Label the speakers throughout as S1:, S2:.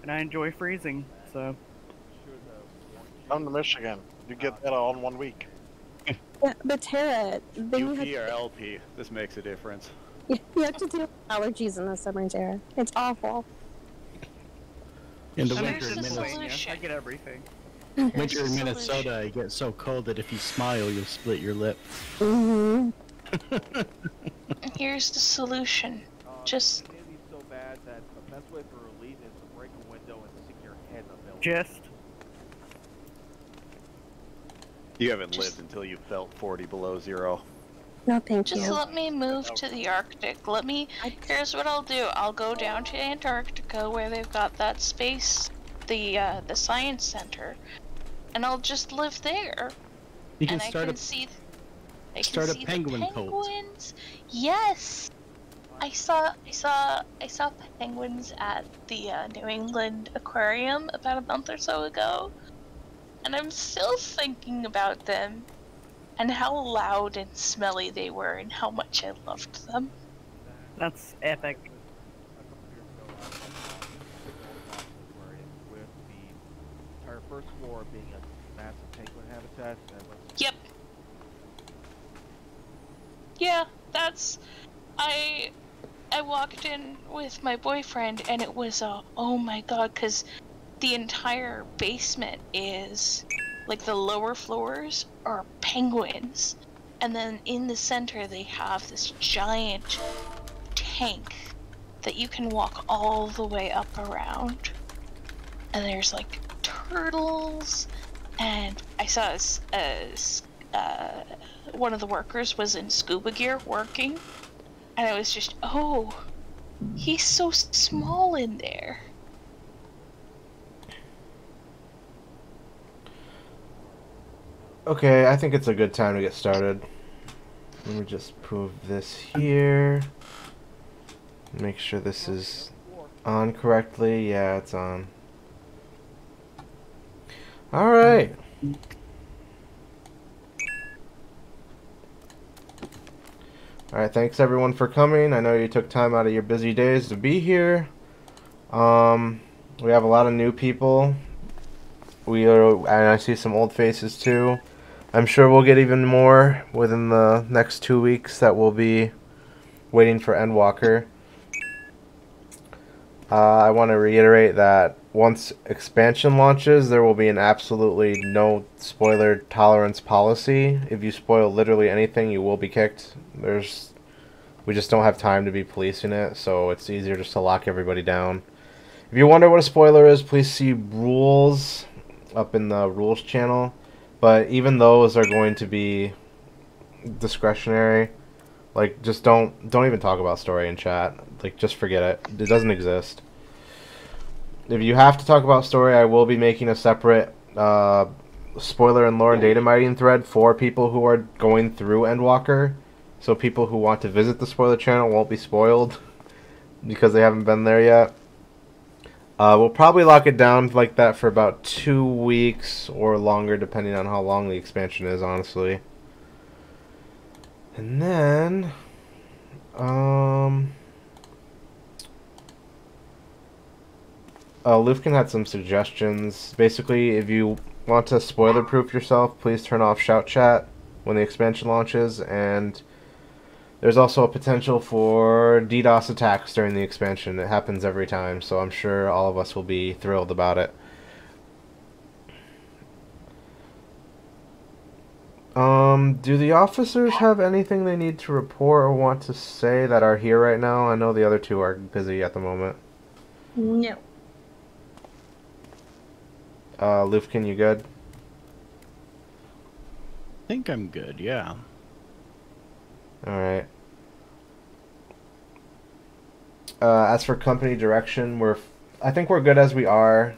S1: and I enjoy freezing, so.
S2: Come to Michigan. You get that all in 1 week.
S3: Yeah, but Tara, then
S4: UP or LP, this makes a difference.
S3: you have to deal with allergies in the summer, Tara. It's awful.
S5: In the
S1: I'm
S5: winter
S1: in
S5: in
S1: Pennsylvania.
S5: Minnesota,
S1: I get everything.
S5: winter in Minnesota, it gets so cold that if you smile, you'll split your lip.
S3: Mm-hmm.
S6: Here's the solution. Just
S7: Candy's so bad that the best way for relief is to break a window and stick your head in the building.
S1: Just.
S4: You haven't lived until you felt 40 below zero.
S3: No, thank
S6: Just
S3: you.
S6: let me move to the Arctic. Here's what I'll do. I'll go down to Antarctica where they've got that space, the science center, and I'll just live there.
S5: You can
S6: and
S5: start
S6: I can
S5: a
S6: see,
S5: start a
S6: the
S5: penguin cult.
S6: penguins. Yes, I saw penguins at the New England Aquarium about a month or so ago, and I'm still thinking about them. And how loud and smelly they were, and how much I loved them.
S1: That's epic.
S7: With the entire first floor being a massive penguin habitat, and it was
S6: Yep. Yeah, that's. I walked in with my boyfriend, and it was oh my god, because the entire basement is. Like, the lower floors are penguins. And then in the center, they have this giant tank that you can walk all the way up around. And there's, like, turtles. And I saw one of the workers was in scuba gear working. And I was just, oh, he's so small in there.
S8: Okay, I think it's a good time to get started. Let me just prove this here. Make sure this is on correctly. Yeah, it's on. Alright. Alright, thanks everyone for coming. I know you took time out of your busy days to be here. We have a lot of new people. And I see some old faces too. I'm sure we'll get even more within the next 2 weeks that we'll be waiting for Endwalker. I want to reiterate that once expansion launches, there will be an absolutely no spoiler tolerance policy. If you spoil literally anything, you will be kicked. We just don't have time to be policing it, so it's easier just to lock everybody down. If you wonder what a spoiler is, please see rules up in the rules channel. But even those are going to be discretionary. Like, just don't even talk about story in chat. Like, just forget it. It doesn't exist. If you have to talk about story, I will be making a separate spoiler and lore and data mining thread for people who are going through Endwalker. So people who want to visit the spoiler channel won't be spoiled because they haven't been there yet. We'll probably lock it down like that for about 2 weeks or longer, depending on how long the expansion is, honestly. And then, Lufkin had some suggestions. Basically, if you want to spoiler-proof yourself, please turn off shout chat when the expansion launches, and there's also a potential for DDoS attacks during the expansion. It happens every time, so I'm sure all of us will be thrilled about it. Do the officers have anything they need to report or want to say that are here right now? I know the other two are busy at the moment.
S3: No.
S8: Lufkin, you good?
S5: I think I'm good, yeah.
S8: Alright. As for company direction, I think we're good as we are.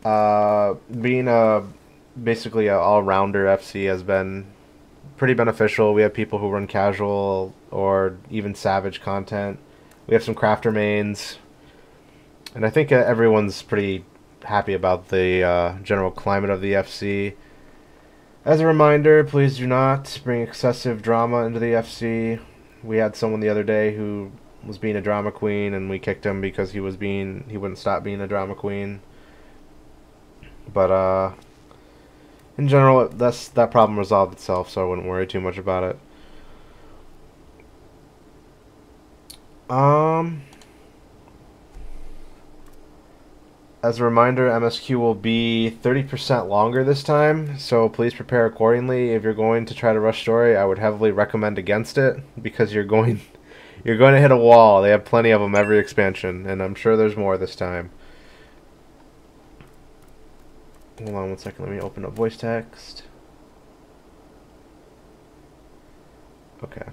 S8: Being basically an all-rounder FC has been pretty beneficial. We have people who run casual or even savage content. We have some crafter mains. And I think everyone's pretty happy about the general climate of the FC. As a reminder, please do not bring excessive drama into the FC. We had someone the other day who was being a drama queen, and we kicked him because he wouldn't stop being a drama queen. But in general, that problem resolved itself, so I wouldn't worry too much about it. As a reminder, MSQ will be 30% longer this time, so please prepare accordingly. If you're going to try to rush story, I would heavily recommend against it, because you're going to hit a wall. They have plenty of them every expansion, and I'm sure there's more this time. Hold on one second, let me open up voice text. Okay.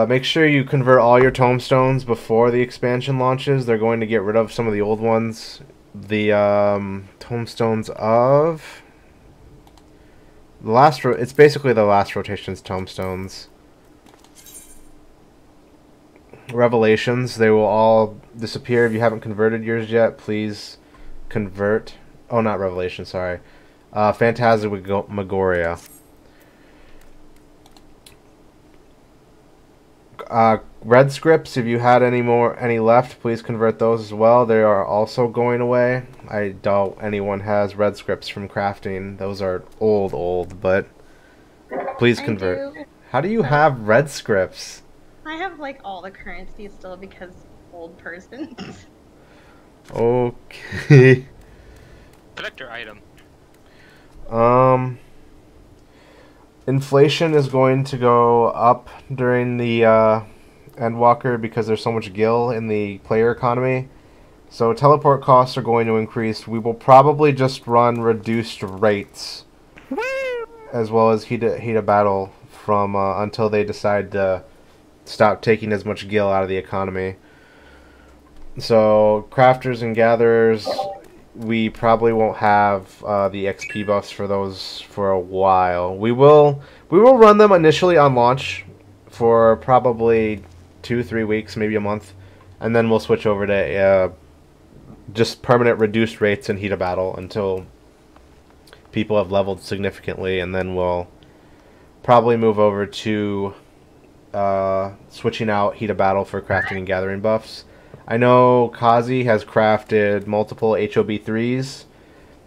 S8: Make sure you convert all your tombstones before the expansion launches. They're going to get rid of some of the old ones. The tombstones of the last it's basically the last rotation's tombstones. Revelations, they will all disappear if you haven't converted yours yet. Please convert. Oh, not Revelation, sorry. Phantasmagoria. Red scripts, if you had any left, please convert those as well. They are also going away. I doubt anyone has red scripts from crafting. Those are old, but please convert. How do you have red scripts?
S9: I have like all the currency still because old person.
S8: Okay.
S10: Collector item.
S8: Inflation is going to go up during the Endwalker because there's so much gil in the player economy. So teleport costs are going to increase. We will probably just run reduced rates, as well as heat of battle from until they decide to stop taking as much gil out of the economy. So crafters and gatherers, we probably won't have the XP buffs for those for a while. We will run them initially on launch for probably 2-3 weeks, maybe a month, and then we'll switch over to just permanent reduced rates in heat of battle until people have leveled significantly, and then we'll probably move over to switching out heat of battle for crafting and gathering buffs. I know Kazi has crafted multiple HOB3s,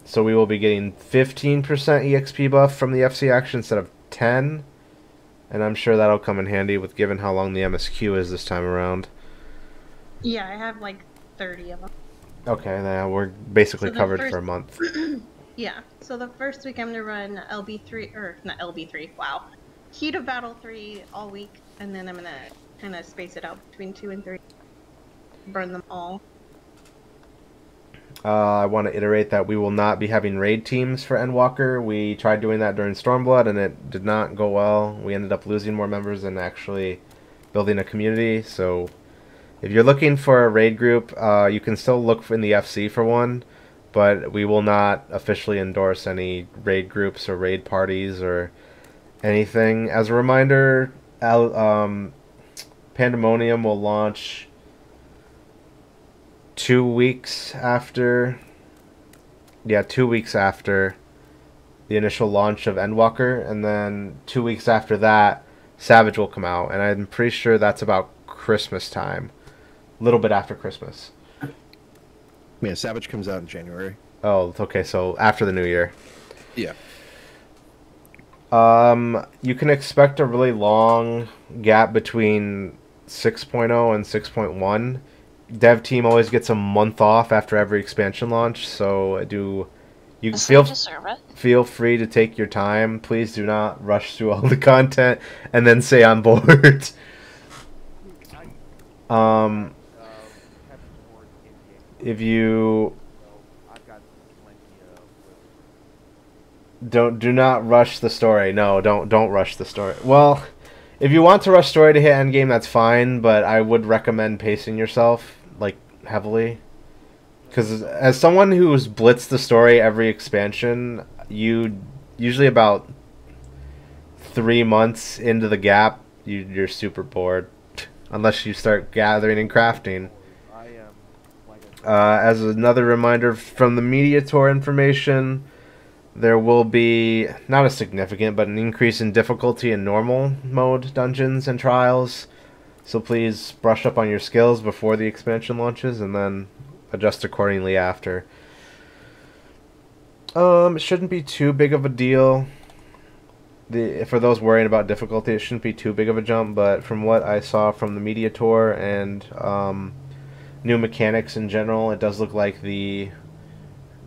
S8: so we will be getting 15% EXP buff from the FC action instead of 10, and I'm sure that'll come in handy with given how long the MSQ is this time around.
S9: Yeah, I have like 30 of them.
S8: Okay, now we're basically covered for a month.
S9: Yeah, so the first week I'm going to run LB3, or not LB3, wow. Heat of Battle 3 all week, and then I'm going to kind of space it out between 2 and 3. Burn them all.
S8: I want to iterate that we will not be having raid teams for Endwalker. We tried doing that during Stormblood, and it did not go well. We ended up losing more members than actually building a community, so if you're looking for a raid group, you can still look in the FC for one, but we will not officially endorse any raid groups or raid parties or anything. As a reminder, Pandemonium will launch 2 weeks after... Yeah, 2 weeks after the initial launch of Endwalker, and then 2 weeks after that, Savage will come out, and I'm pretty sure that's about Christmas time. A little bit after Christmas.
S11: Yeah, Savage comes out in January.
S8: Oh, okay, so after the new year.
S11: Yeah.
S8: You can expect a really long gap between 6.0 and 6.1. Dev team always gets a month off after every expansion launch, so you feel free to take your time. Please do not rush through all the content and then say on board. If you do not rush the story. No, don't rush the story. Well, if you want to rush story to hit endgame, that's fine, but I would recommend pacing yourself like heavily, because as someone who's blitzed the story every expansion, you usually about 3 months into the gap, you're super bored unless you start gathering and crafting. As another reminder from the media tour information, there will be not a significant, but an increase in difficulty in normal mode dungeons and trials. So please brush up on your skills before the expansion launches, and then adjust accordingly after. It shouldn't be too big of a deal. For those worrying about difficulty, it shouldn't be too big of a jump, but from what I saw from the media tour and new mechanics in general, it does look like the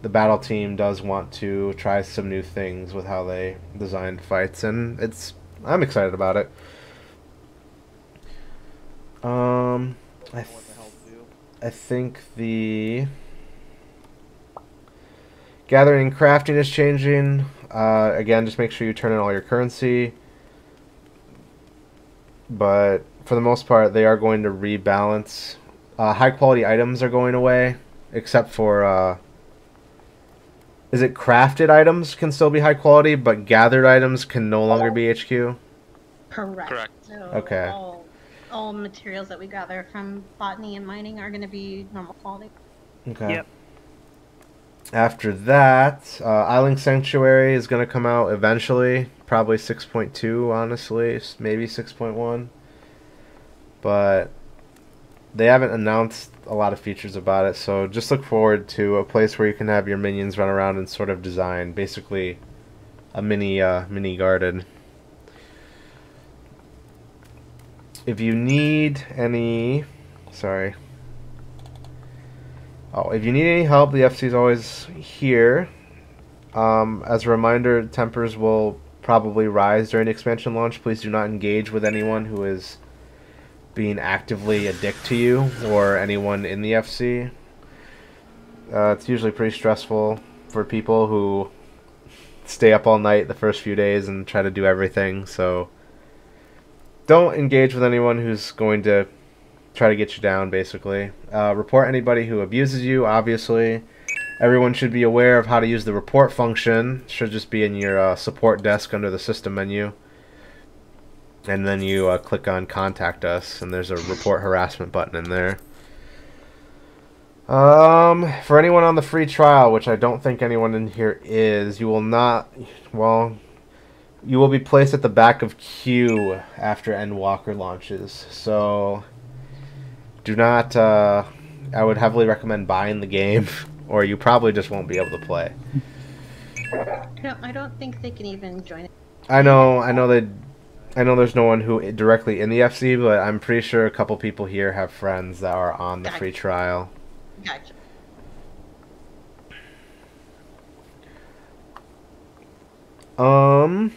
S8: battle team does want to try some new things with how they designed fights, and I'm excited about it. I think the gathering and crafting is changing. Again, just make sure you turn in all your currency. But for the most part, they are going to rebalance. High quality items are going away, except for is it crafted items can still be high quality, but gathered items can no longer be HQ?
S9: Correct. So
S8: Okay.
S9: all materials that we gather from botany and mining are going to be normal quality.
S8: Okay.
S1: Yep.
S8: After that, Island Sanctuary is going to come out eventually. Probably 6.2, honestly. Maybe 6.1. But they haven't announced a lot of features about it, so just look forward to a place where you can have your minions run around and sort of design. Basically, a mini garden. If you need any... Sorry. Oh, if you need any help, the FC is always here. As a reminder, tempers will probably rise during the expansion launch. Please do not engage with anyone who is being actively a dick to you or anyone in the FC. It's usually pretty stressful for people who stay up all night the first few days and try to do everything, so don't engage with anyone who's going to try to get you down, basically. Report anybody who abuses you, obviously. Everyone should be aware of how to use the report function. It should just be in your support desk under the system menu. And then you click on Contact Us, and there's a report harassment button in there. For anyone on the free trial, which I don't think anyone in here is, you will not... Well... You will be placed at the back of queue after Endwalker launches, so do not, I would heavily recommend buying the game, or you probably just won't be able to play.
S9: I don't think they can even join it.
S8: I know there's no one who directly in the FC, but I'm pretty sure a couple people here have friends that are on the free trial.
S9: Gotcha.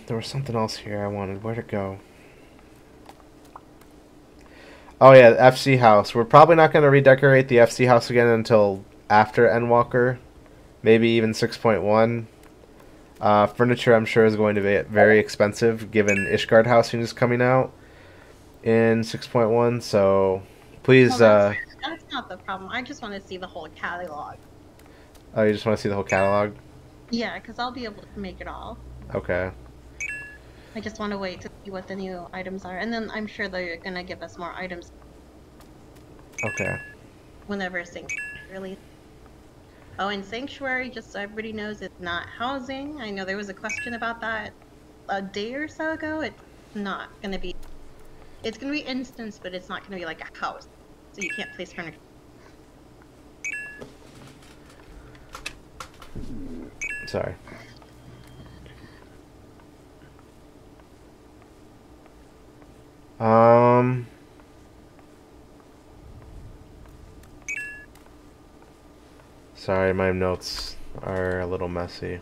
S8: There was something else here I wanted. Where'd it go? Oh yeah, the FC house. We're probably not going to redecorate the FC house again until after Endwalker. Maybe even 6.1. Furniture, I'm sure, is going to be very expensive, given Ishgard housing is coming out in 6.1, so please...
S9: Well, that's not the problem. I just want to see the whole catalog.
S8: Oh, you just want to see the whole catalog?
S9: Yeah, because I'll be able to make it all.
S8: Okay.
S9: I just want to wait to see what the new items are, and then I'm sure they're gonna give us more items.
S8: Okay.
S9: Whenever Sanctuary releases. Oh, and Sanctuary, just so everybody knows, it's not housing. I know there was a question about that a day or so ago. It's not gonna be. It's gonna be instance, but it's not gonna be like a house, so you can't place furniture.
S8: Sorry. Sorry, my notes are a little messy.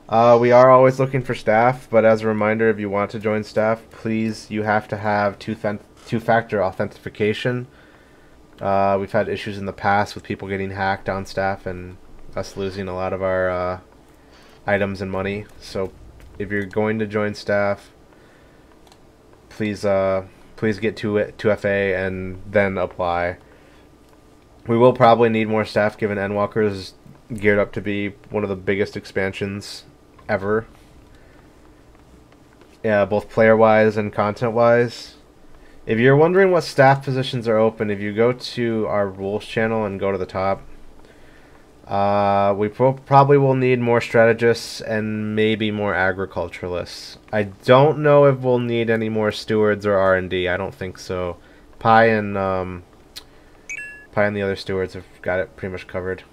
S8: We are always looking for staff, but as a reminder, if you want to join staff, please, you have to have two-factor authentication. We've had issues in the past with people getting hacked on staff and us losing a lot of our items and money. So if you're going to join staff, please get 2FA and then apply. We will probably need more staff given Endwalker is geared up to be one of the biggest expansions ever. Yeah, both player-wise and content-wise. If you're wondering what staff positions are open, if you go to our rules channel and go to the top, We probably will need more strategists and maybe more agriculturalists. I don't know if we'll need any more stewards or R&D. I don't think so. Pi and the other stewards have got it pretty much covered.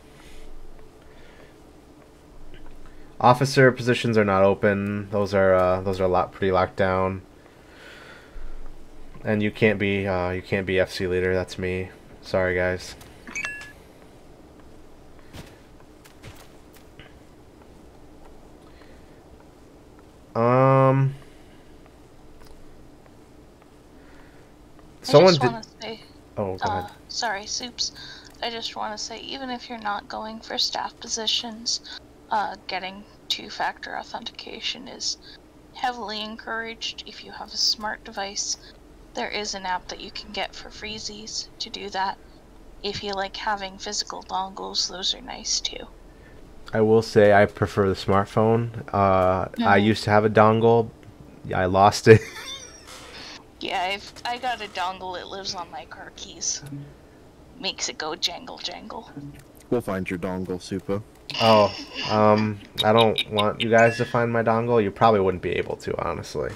S8: Officer positions are not open. Those are pretty locked down. And you can't be FC leader. That's me. Sorry, guys. Someone did.
S6: Say,
S8: oh, go ahead.
S6: Sorry, Soups. I just want to say, even if you're not going for staff positions, getting two-factor authentication is heavily encouraged. If you have a smart device, there is an app that you can get for freezies to do that. If you like having physical dongles, those are nice too.
S8: I will say I prefer the smartphone. I used to have a dongle. I lost it.
S6: Yeah, I got a dongle. It lives on my car keys. Makes it go jangle jangle.
S11: We'll find your dongle, Supa.
S8: Oh, I don't want you guys to find my dongle. You probably wouldn't be able to, honestly.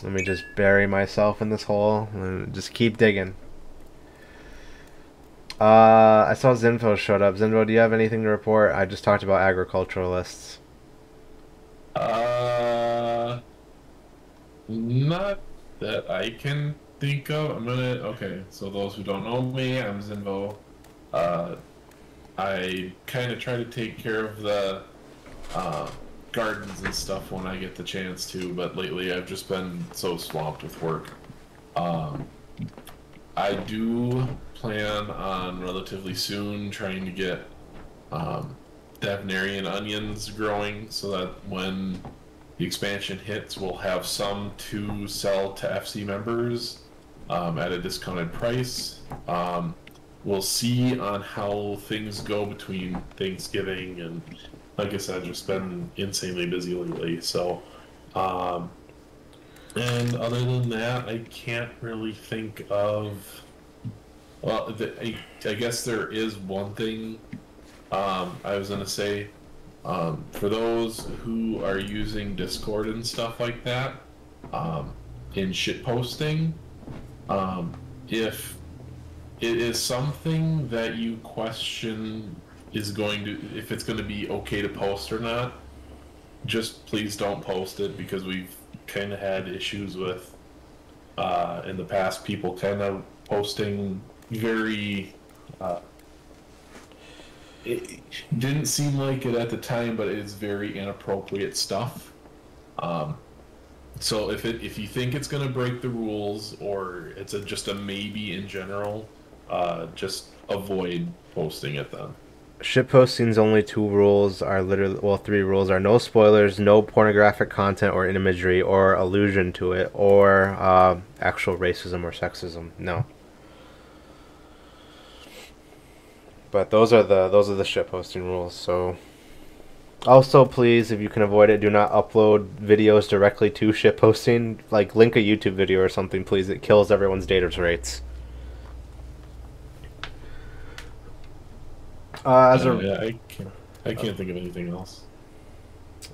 S8: Let me just bury myself in this hole and just keep digging. I saw Zinvo showed up. Zinvo, do you have anything to report? I just talked about agriculturalists.
S12: Not that I can think of. Okay, so those who don't know me, I'm Zinvo. I kind of try to take care of the gardens and stuff when I get the chance to, but lately I've just been so swamped with work. I do plan on relatively soon trying to get Devinarian onions growing so that when the expansion hits, we'll have some to sell to FC members at a discounted price. We'll see on how things go between Thanksgiving and, like I said, just been insanely busy lately. So, and other than that, I can't really think of. Well, I guess there is one thing I was gonna say. For those who are using Discord and stuff like that, in shitposting, if it is something that you question if it's going to be okay to post or not, just please don't post it, because we've kind of had issues with, in the past, people kind of posting very, it didn't seem like it at the time, but it's very inappropriate stuff. So if you think it's going to break the rules, or it's just a maybe in general, just avoid posting it then.
S8: Shitposting's only 2 rules are literally, well, 3 rules are: no spoilers, no pornographic content or imagery or allusion to it, or actual racism or sexism. No. But those are the shitposting rules. So, also, please, if you can avoid it, do not upload videos directly to shitposting. Like, link a YouTube video or something, please. It kills everyone's data rates.
S12: I can't think of anything else.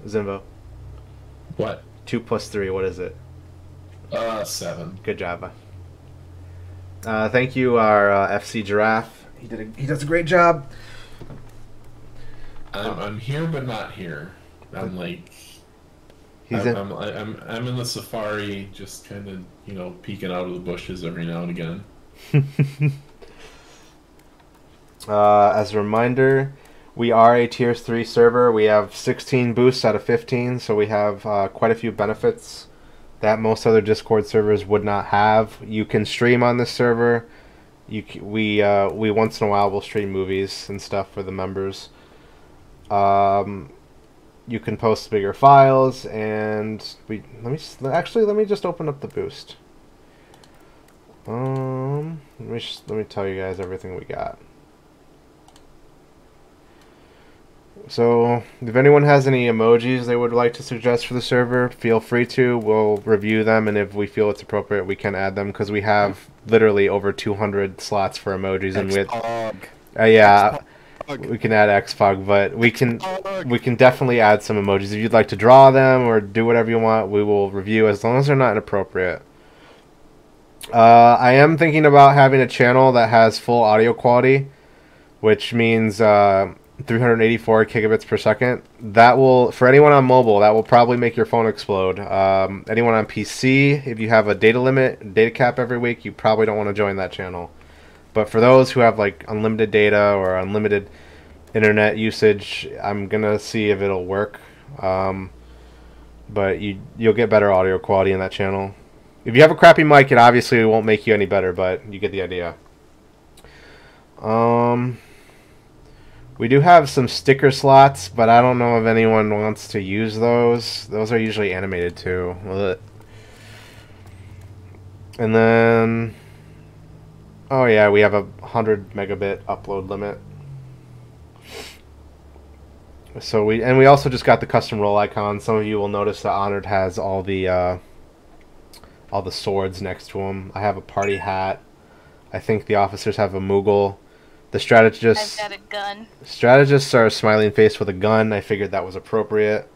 S8: Zinvo.
S12: What?
S8: 2 plus 3. What is it?
S12: 7.
S8: Good job. Thank you, our FC Giraffe. He does a great job.
S12: I'm here, but not here. I'm like, I'm in the safari, just kind of peeking out of the bushes every now and again.
S8: As a reminder, we are a Tier 3 server. We have 16 boosts out of 15, so we have quite a few benefits that most other Discord servers would not have. You can stream on this server. We once in a while will stream movies and stuff for the members. You can post bigger files, and let me just open up the boost. Let me tell you guys everything we got. So, if anyone has any emojis they would like to suggest for the server, feel free to. We'll review them, and if we feel it's appropriate, we can add them, because we have literally over 200 slots for emojis. And yeah, we can add Xpog, but we can definitely add some emojis. If you'd like to draw them or do whatever you want, we will review, as long as they're not inappropriate. I am thinking about having a channel that has full audio quality, which means 384 gigabits per second. That will, for anyone on mobile, that will probably make your phone explode. Anyone on PC, if you have a data cap every week, you probably don't want to join that channel. But for those who have like unlimited data or unlimited internet usage, I'm gonna see if it'll work. But you'll get better audio quality in that channel. If you have a crappy mic, it obviously won't make you any better, but you get the idea. We do have some sticker slots, but I don't know if anyone wants to use those. Those are usually animated too. And then, oh yeah, we have a 100 megabit upload limit. So we also just got the custom role icon. Some of you will notice that Honored has all the swords next to him. I have a party hat. I think the officers have a Moogle. The strategists...
S6: I've got a gun.
S8: Strategists are a smiling face with a gun. I figured that was appropriate.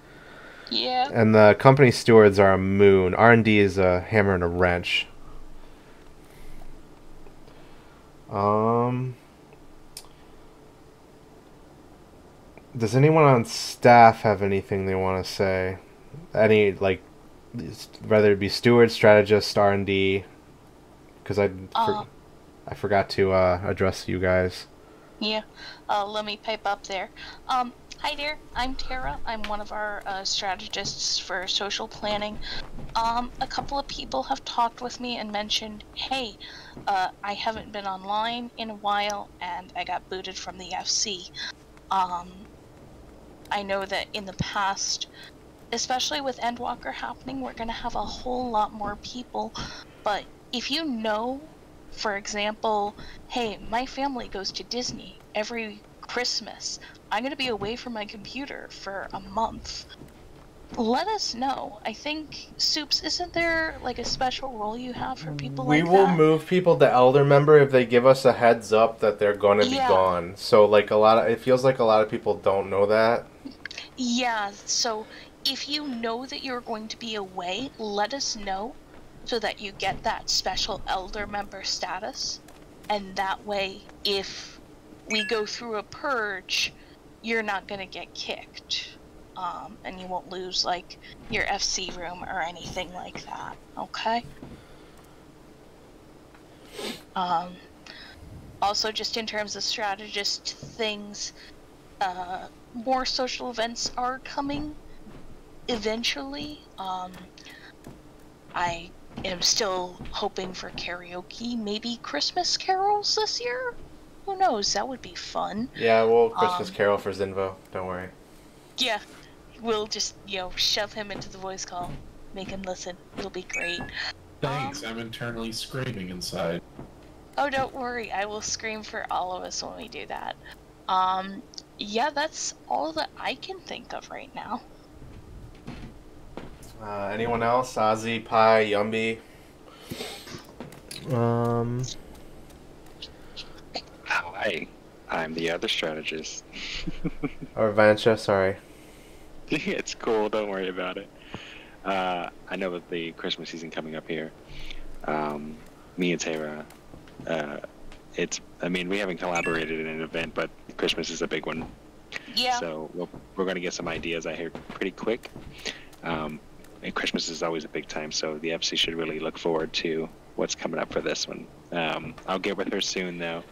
S6: Yeah.
S8: And the company stewards are a moon. R&D is a hammer and a wrench. Does anyone on staff have anything they want to say? Any, like, whether it be steward, strategist, R&D? Because I forgot to address you guys.
S6: Yeah, let me pipe up there. Hi there, I'm Tara. I'm one of our strategists for social planning. A couple of people have talked with me and mentioned, hey, I haven't been online in a while and I got booted from the FC. I know that in the past, especially with Endwalker happening, we're going to have a whole lot more people, but if you know, for example, hey, my family goes to Disney every Christmas. I'm going to be away from my computer for a month. Let us know. I think, Soups, isn't there like a special role you have for people like that?
S8: We will move people to Elder Member if they give us a heads up that they're going to be gone. So like it feels like a lot of people don't know that.
S6: Yeah, so if you know that you're going to be away, let us know, so that you get that special Elder Member status, and that way, if we go through a purge, you're not gonna get kicked, and you won't lose, like, your FC room or anything like that, okay? Also, just in terms of strategist things, more social events are coming, eventually. I am still hoping for karaoke, maybe Christmas carols this year? Who knows, that would be fun.
S8: Yeah, we'll Christmas carol for Zinvo, don't worry.
S6: Yeah, we'll just, shove him into the voice call, make him listen, it'll be great.
S12: Thanks, I'm internally screaming inside.
S6: Oh, don't worry, I will scream for all of us when we do that. Yeah, that's all that I can think of right now.
S8: Anyone else? Ozzy, Pi, Yumby?
S13: Hi, I'm the other strategist.
S8: Or Vansha, sorry.
S13: It's cool, don't worry about it. I know with the Christmas season coming up here, me and Tara, we haven't collaborated in an event, but Christmas is a big one.
S6: Yeah.
S13: So we're going to get some ideas, I hear, pretty quick. And Christmas is always a big time, so the FC should really look forward to what's coming up for this one. I'll get with her soon, though,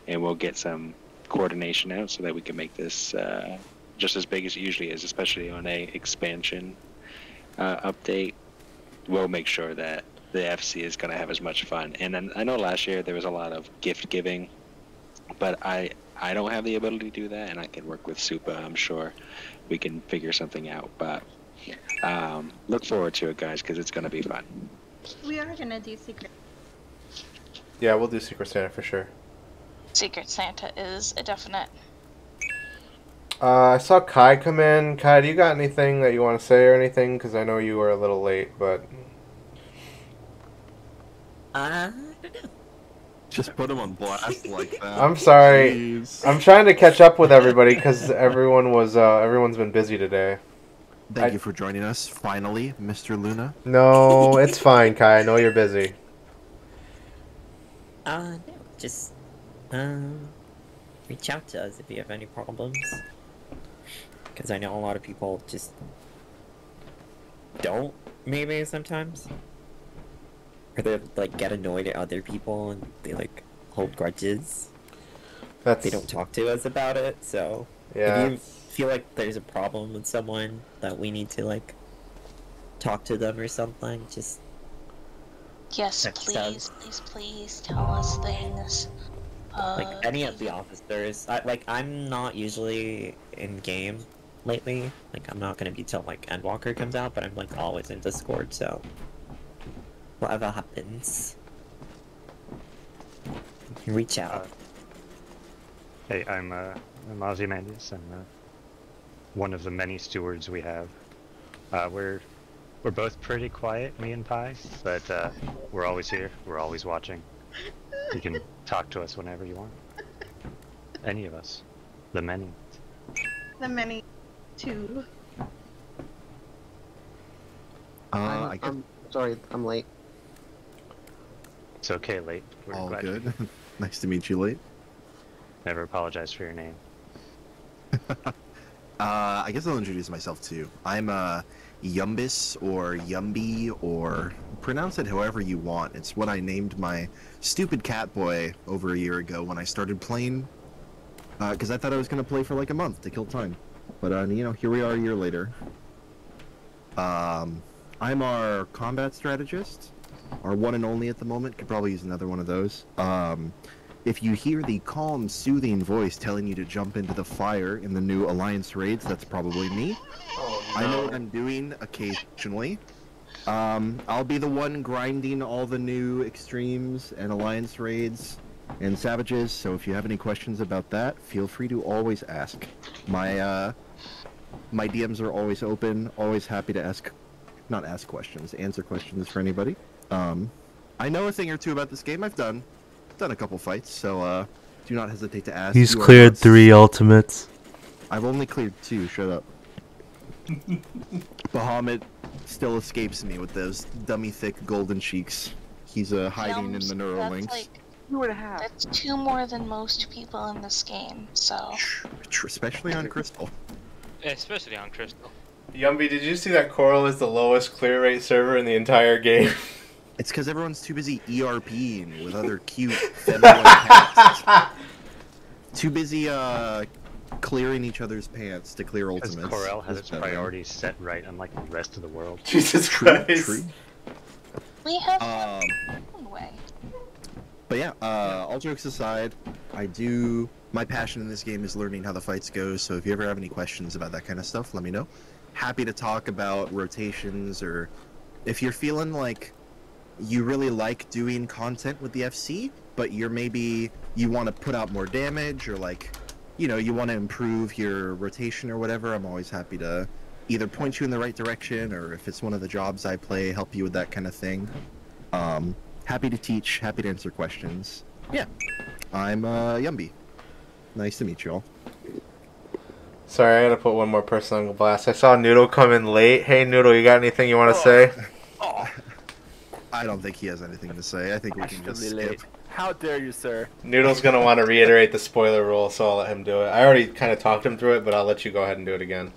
S13: and we'll get some coordination out so that we can make this just as big as it usually is, especially on a expansion update. We'll make sure that the FC is going to have as much fun. And then I know last year there was a lot of gift giving, but I don't have the ability to do that, and I can work with Supa. I'm sure we can figure something out, but look forward to it, guys, because it's going to be fun.
S9: We are going to do Secret.
S8: Yeah, we'll do Secret Santa for sure.
S6: Secret Santa is a definite.
S8: I saw Kai come in. Kai, do you got anything that you want to say or anything? Because I know you were a little late, but...
S11: Just put him on blast like that.
S8: I'm sorry.
S11: Jeez.
S8: I'm trying to catch up with everybody because everyone's been busy today.
S11: Thank you for joining us, finally, Mr. Luna.
S8: No, it's fine, Kai. I know you're busy.
S14: No, just, reach out to us if you have any problems. Because I know a lot of people just don't, maybe, sometimes. Or they, like, get annoyed at other people and they, like, hold grudges. They don't talk to us about it, so...
S8: Yeah.
S14: If you feel like there's a problem with someone that we need to, like, talk to them or something, just...
S6: Yes, please tell us things.
S14: Like, any of the officers. I'm not usually in-game lately. Like, I'm not gonna be till, like, Endwalker comes out, but I'm, like, always in Discord, so... Whatever happens, reach out.
S10: Hey, I'm Ozymandias. I'm one of the many stewards we have. We're both pretty quiet, me and Pi, but we're always here. We're always watching. You can talk to us whenever you want. Any of us. The many.
S9: The many, too.
S15: I'm sorry, I'm late.
S10: It's okay, late. We're
S11: All
S10: glad
S11: good. Nice to meet you, late.
S10: Never apologize for your name.
S11: I guess I'll introduce myself too. I'm Yumbis or Yumby or pronounce it however you want. It's what I named my stupid cat boy over a year ago when I started playing. Because I thought I was going to play for like a month to kill time. But, you know, here we are a year later. I'm our combat strategist. Our one and only at the moment. Could probably use another one of those. If you hear the calm, soothing voice telling you to jump into the fire in the new Alliance raids, that's probably me.
S8: Oh, no.
S11: I know what I'm doing occasionally. I'll be the one grinding all the new extremes and Alliance raids and savages, so if you have any questions about that, feel free to always ask. My DMs are always open, always happy to answer questions for anybody. I know a thing or two about this game. I've done a couple fights, so do not hesitate to ask.
S8: He's cleared 3 ultimates.
S11: I've only cleared 2, shut up. Bahamut still escapes me with those dummy thick golden cheeks. He's hiding in the Neurolinks.
S6: That's like 2.5. That's 2 more than most people in this game, so...
S11: Especially on Crystal.
S10: Especially on Crystal.
S8: Yumby, did you see that Coral is the lowest clear rate server in the entire game?
S11: It's because everyone's too busy ERPing with other cute feminine cats. Too busy clearing each other's pants to clear ultimates.
S10: Because Corel has its priorities set right, unlike the rest of the world.
S8: Jesus Christ.
S11: True.
S6: We have one way.
S11: But yeah, all jokes aside, my passion in this game is learning how the fights go, so if you ever have any questions about that kind of stuff, let me know. Happy to talk about rotations, or if you're feeling like you really like doing content with the FC, but you want to put out more damage, or like, you know, you want to improve your rotation or whatever, I'm always happy to either point you in the right direction, or if it's one of the jobs I play, help you with that kind of thing. Happy to teach, happy to answer questions. Yeah, I'm Yumby. Nice to meet you all.
S8: Sorry, I gotta put one more person on blast. I saw Noodle come in late. Hey Noodle, you got anything you want to say?
S11: I don't think he has anything to say. I think we can just skip.
S7: How dare you, sir?
S8: Noodle's gonna want to reiterate the spoiler rule, so I'll let him do it. I already kind of talked him through it, but I'll let you go ahead and do it again.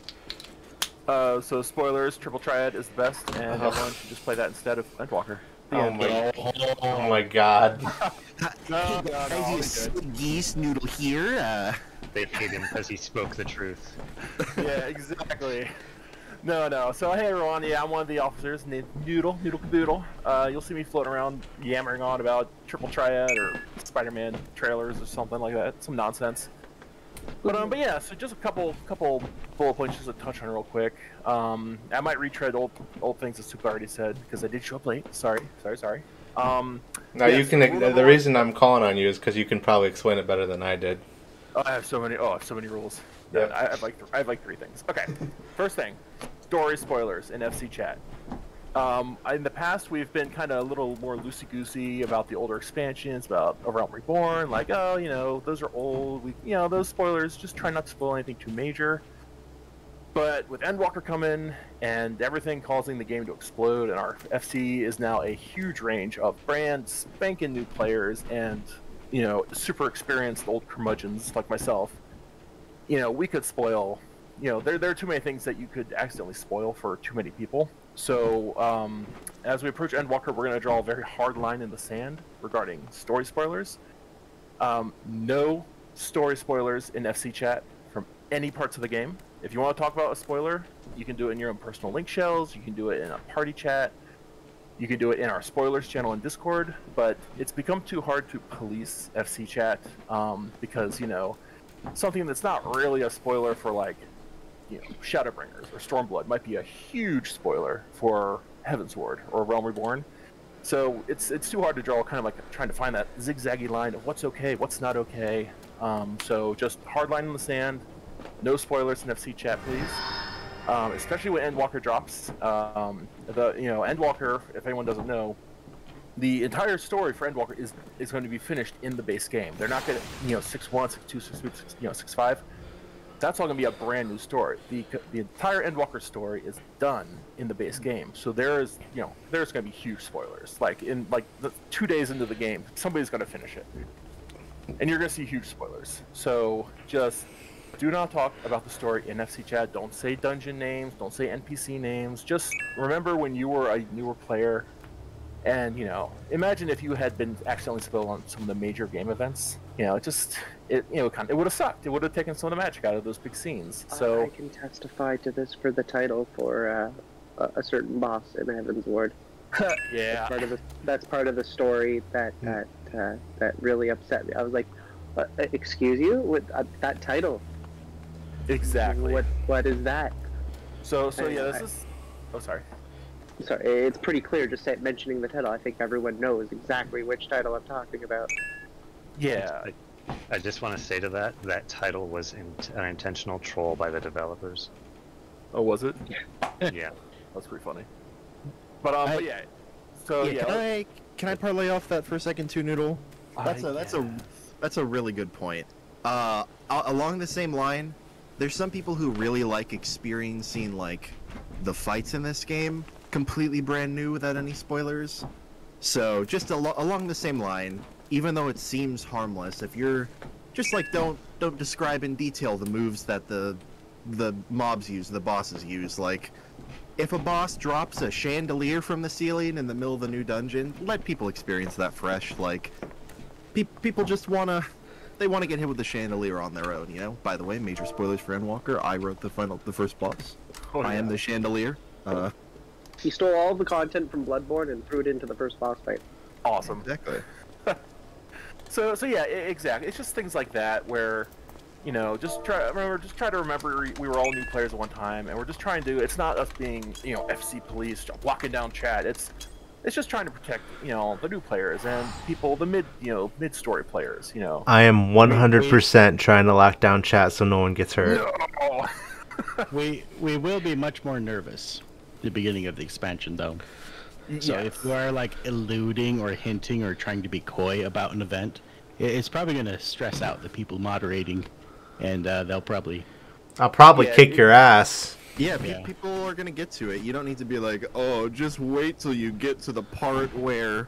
S7: So spoilers, Triple Triad is the best, and everyone should just play that instead of Endwalker.
S8: Oh my god.
S11: Geese Noodle here.
S10: They hate him because he spoke the truth.
S7: Yeah, exactly. No. So hey everyone, yeah, I'm one of the officers named Noodle Caboodle. You'll see me floating around yammering on about Triple Triad or Spider-Man trailers or something like that. Some nonsense. But yeah, so just a couple bullet points just to touch on real quick. I might retread old things that Super already said because I did show up late. Sorry.
S8: No, you can. The reason I'm calling on you is because you can probably explain it better than I did.
S7: I have so many rules.
S8: Yep.
S7: I have like 3 things. Okay, first thing, story spoilers in FC chat. In the past, we've been kind of a little more loosey-goosey about the older expansions, about A Realm Reborn, like, oh, you know, those are old, those spoilers, just try not to spoil anything too major. But with Endwalker coming, and everything causing the game to explode, and our FC is now a huge range of brand spanking new players, and, super experienced old curmudgeons like myself, we could spoil, there are too many things that you could accidentally spoil for too many people. So, as we approach Endwalker, we're going to draw a very hard line in the sand regarding story spoilers. No story spoilers in FC chat from any parts of the game. If you want to talk about a spoiler, you can do it in your own personal link shells, you can do it in a party chat, you can do it in our spoilers channel in Discord, but it's become too hard to police FC chat because, something that's not really a spoiler for, like, Shadowbringers or Stormblood might be a huge spoiler for Heavensward or Realm Reborn. So it's too hard to draw, kind of like trying to find that zigzaggy line of what's okay, what's not okay. So just hard line in the sand, no spoilers in FC chat, please. Especially when Endwalker drops. Endwalker, if anyone doesn't know, the entire story for Endwalker is going to be finished in the base game. They're not going to, 6.1, 6.2, 6.3, 6.5. That's all going to be a brand new story. The entire Endwalker story is done in the base game. So there's going to be huge spoilers. Like in 2 days into the game, somebody's going to finish it, and you're going to see huge spoilers. So just do not talk about the story in FC chat. Don't say dungeon names. Don't say NPC names. Just remember when you were a newer player, and imagine if you had been accidentally spoiled on some of the major game events. It would have sucked. It would have taken some of the magic out of those big scenes. So
S15: I can testify to this for the title for a certain boss in Heavensward.
S7: Yeah,
S15: that's part of the story that really upset me. I was like, "Excuse you, with that title?"
S7: Exactly.
S15: What is that?
S7: So yeah, this is. Oh, sorry.
S15: Sorry, it's pretty clear. Just mentioning the title, I think everyone knows exactly which title I'm talking about.
S7: Yeah.
S10: I just want to say to that title was an intentional troll by the developers.
S7: Oh, was it?
S10: Yeah.
S7: That's pretty funny. But yeah. So yeah.
S11: Can I parlay off that for a second too, Noodle? That's a really good point. Along the same line, there's some people who really like experiencing like the fights in this game completely brand new without any spoilers. So just along the same line, even though it seems harmless, if you're just like don't describe in detail the moves that the mobs use, the bosses use. Like if a boss drops a chandelier from the ceiling in the middle of the new dungeon, let people experience that fresh. Like people just wanna get hit with the chandelier on their own, By the way, major spoilers for Endwalker. I wrote the first boss.
S7: Oh, yeah.
S11: I am the chandelier.
S15: He stole all the content from Bloodborne and threw it into the first boss fight.
S7: Awesome.
S11: Exactly.
S7: So yeah, exactly. It's just things like that where, just try to remember we were all new players at one time, and we're just trying to. It's not us being, FC police locking down chat. It's just trying to protect, the new players and people, the mid-story players.
S8: I am 100% trying to lock down chat so no one gets hurt.
S7: No.
S5: we will be much more nervous at the beginning of the expansion, though. So if you are like eluding or hinting or trying to be coy about an event, it's probably going to stress out the people moderating, and I'll probably
S8: kick your ass.
S11: Yeah, people are going to get to it. You don't need to be like, oh, just wait till you get to the part where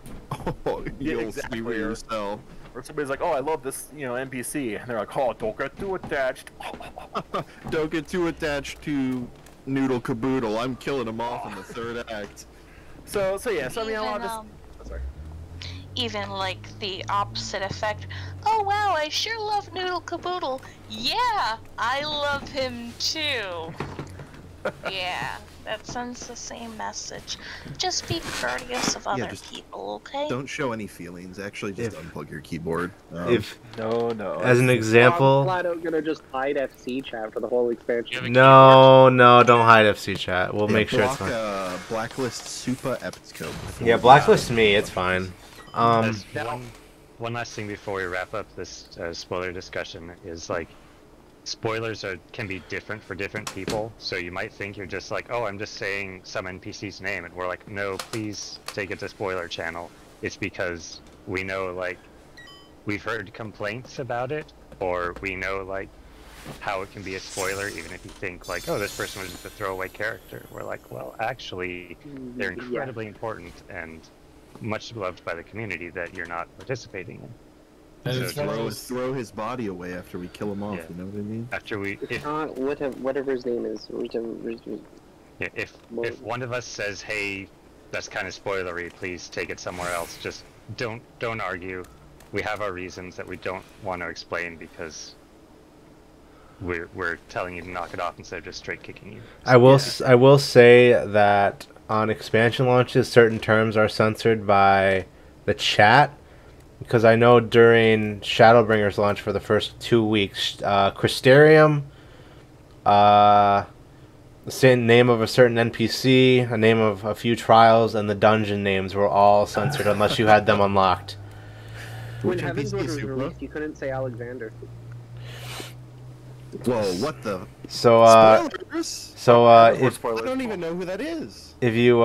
S11: you'll see for yourself.
S7: Or somebody's like, oh, I love this, NPC. And they're like, oh, don't get too attached.
S11: Don't get too attached to Noodle Caboodle. I'm killing him off in the third act.
S7: So yeah, I mean, I'll just... sorry.
S6: Even like the opposite effect. Oh wow, I sure love Noodle Caboodle. Yeah, I love him too. Yeah, that sends the same message. Just be courteous of other people, okay?
S11: Don't show any feelings. Actually, just unplug your keyboard.
S7: No.
S8: As an example...
S15: I'm flat out gonna just hide FC chat for the whole expansion.
S8: No, don't hide FC chat. We'll make sure it's fine.
S11: Blacklist Super Epicode.
S8: Yeah, blacklist me. It's fine.
S10: One last thing before we wrap up this spoiler discussion is like, spoilers can be different for different people. So you might think you're just like, oh, I'm just saying some NPC's name, and we're like, no, please take it to spoiler channel. It's because we know, like, we've heard complaints about it, or we know, like, how it can be a spoiler, even if you think, like, oh, this person was just a throwaway character. We're like, well, actually, they're incredibly important and much loved by the community that you're not participating in.
S11: And
S10: So
S11: throw his body away after we kill him off. You know what I mean?
S10: after we, if,
S15: Whatever his name is.
S10: yeah, if one of us says, hey, that's kind of spoilery, please take it somewhere else, just don't argue. We have our reasons that we don't want to explain because we're telling you to knock it off instead of just straight kicking you.
S8: I will say that on expansion launches, certain terms are censored by the chat, because I know during Shadowbringers launch for the first 2 weeks, Crystarium, the same name of a certain NPC, a name of a few trials, and the dungeon names were all censored unless you had them unlocked.
S15: When Heaven's Word was released, you couldn't say Alexander.
S11: Whoa, what the?
S8: So, if
S11: I don't even know who that is.
S8: if you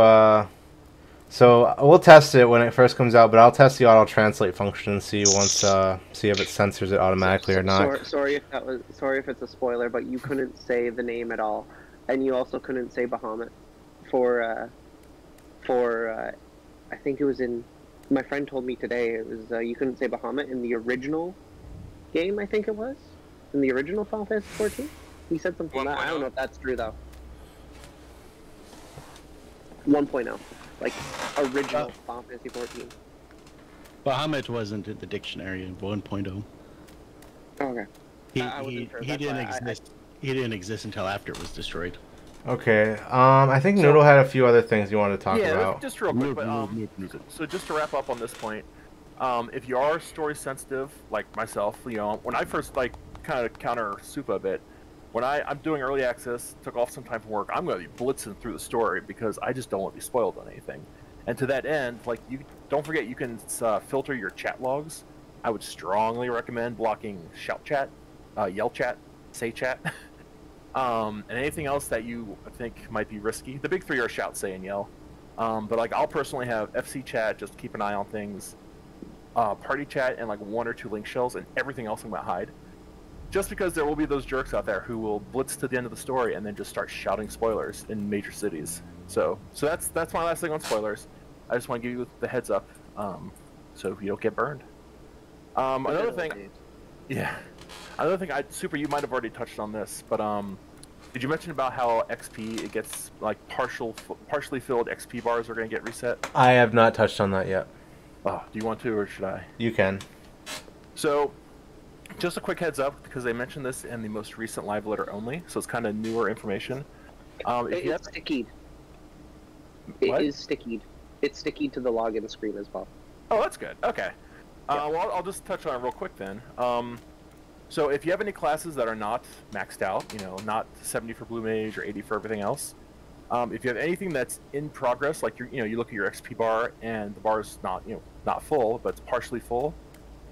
S8: so we'll test it when it first comes out, but I'll test the auto translate function and see see if it censors it automatically or not.
S15: Sorry if it's a spoiler, but you couldn't say the name at all, and you also couldn't say Bahamut for I think it was in. My friend told me today it was you couldn't say Bahamut in the original game. I think it was in the original Final Fantasy 14. He said something. I don't know if that's true though. 1.0, like original Final Fantasy 14.
S5: Bahamut wasn't in the dictionary in 1.0.
S15: Okay.
S5: He didn't exist. He didn't exist until after it was destroyed.
S8: Okay. I think Noodle had a few other things you wanted to talk about.
S7: Yeah, just real quick. But, so just to wrap up on this point, if you are story sensitive, like myself, you know, when I first kind of counter Supa a bit, when I'm doing early access, took off some time from work, I'm going to be blitzing through the story because I just don't want to be spoiled on anything. And to that end, like, you don't forget you can filter your chat logs. I would strongly recommend blocking shout chat, yell chat, say chat. And anything else that you think might be risky. The big three are shout, say, and yell. But like, I'll personally have FC chat, just keep an eye on things, party chat, and like 1 or 2 link shells, and everything else I'm gonna hide. Just because there will be those jerks out there who will blitz to the end of the story and then just start shouting spoilers in major cities. So that's my last thing on spoilers. I just want to give you the heads up, so you don't get burned. Another thing, Super, you might have already touched on this, but did you mention about how XP, it gets like partially filled XP bars are going to get reset?
S8: I have not touched on that yet.
S7: Oh, do you want to, or should I?
S8: You can. So,
S7: just a quick heads up, because they mentioned this in the most recent live letter only, so it's kind of newer information.
S15: It's stickied. It is stickied. It's stickied to the login screen as well.
S7: Oh, that's good. Okay. Well, I'll just touch on it real quick then. So if you have any classes that are not maxed out, you know, not 70 for Blue Mage or 80 for everything else, if you have anything that's in progress, like you look at your XP bar and the bar is not full, but it's partially full.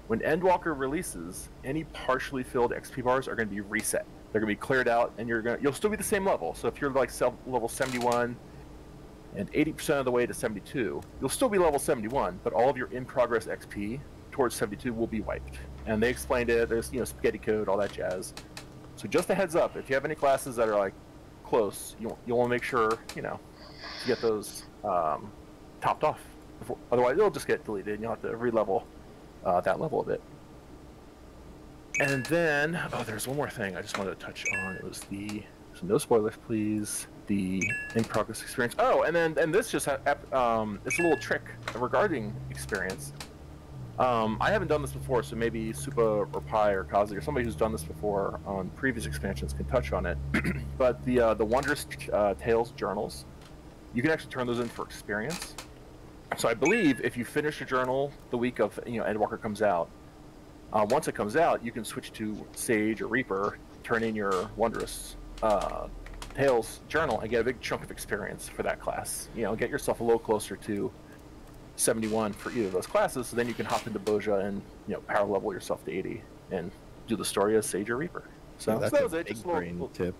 S7: When Endwalker releases, any partially filled XP bars are going to be reset. They're going to be cleared out, and you'll still be the same level. So if you're like level 71 and 80% of the way to 72, you'll still be level 71, but all of your in progress XP towards 72 will be wiped. And they explained it. There's spaghetti code, all that jazz. So just a heads up, if you have any classes that are like close, you'll want to make sure to get those topped off. Otherwise, it'll just get deleted, and you'll have to re-level that level a bit. And then, there's one more thing I just wanted to touch on. It was so no spoilers, please. The in-progress experience. Oh, and this just it's a little trick regarding experience. I haven't done this before, so maybe Supa or Pi or Kazi or somebody who's done this before on previous expansions can touch on it. But the Wondrous Tales journals, you can actually turn those in for experience. So I believe if you finish a journal the week of Endwalker comes out, once it comes out, you can switch to Sage or Reaper, turn in your Wondrous Tales journal, and get a big chunk of experience for that class. Get yourself a little closer to 71 for either of those classes, so then you can hop into Boja and power level yourself to 80 and do the story as Sage or Reaper. So,
S11: that's
S7: that
S11: a
S7: was it.
S11: big
S7: Just a little-
S11: brain tip.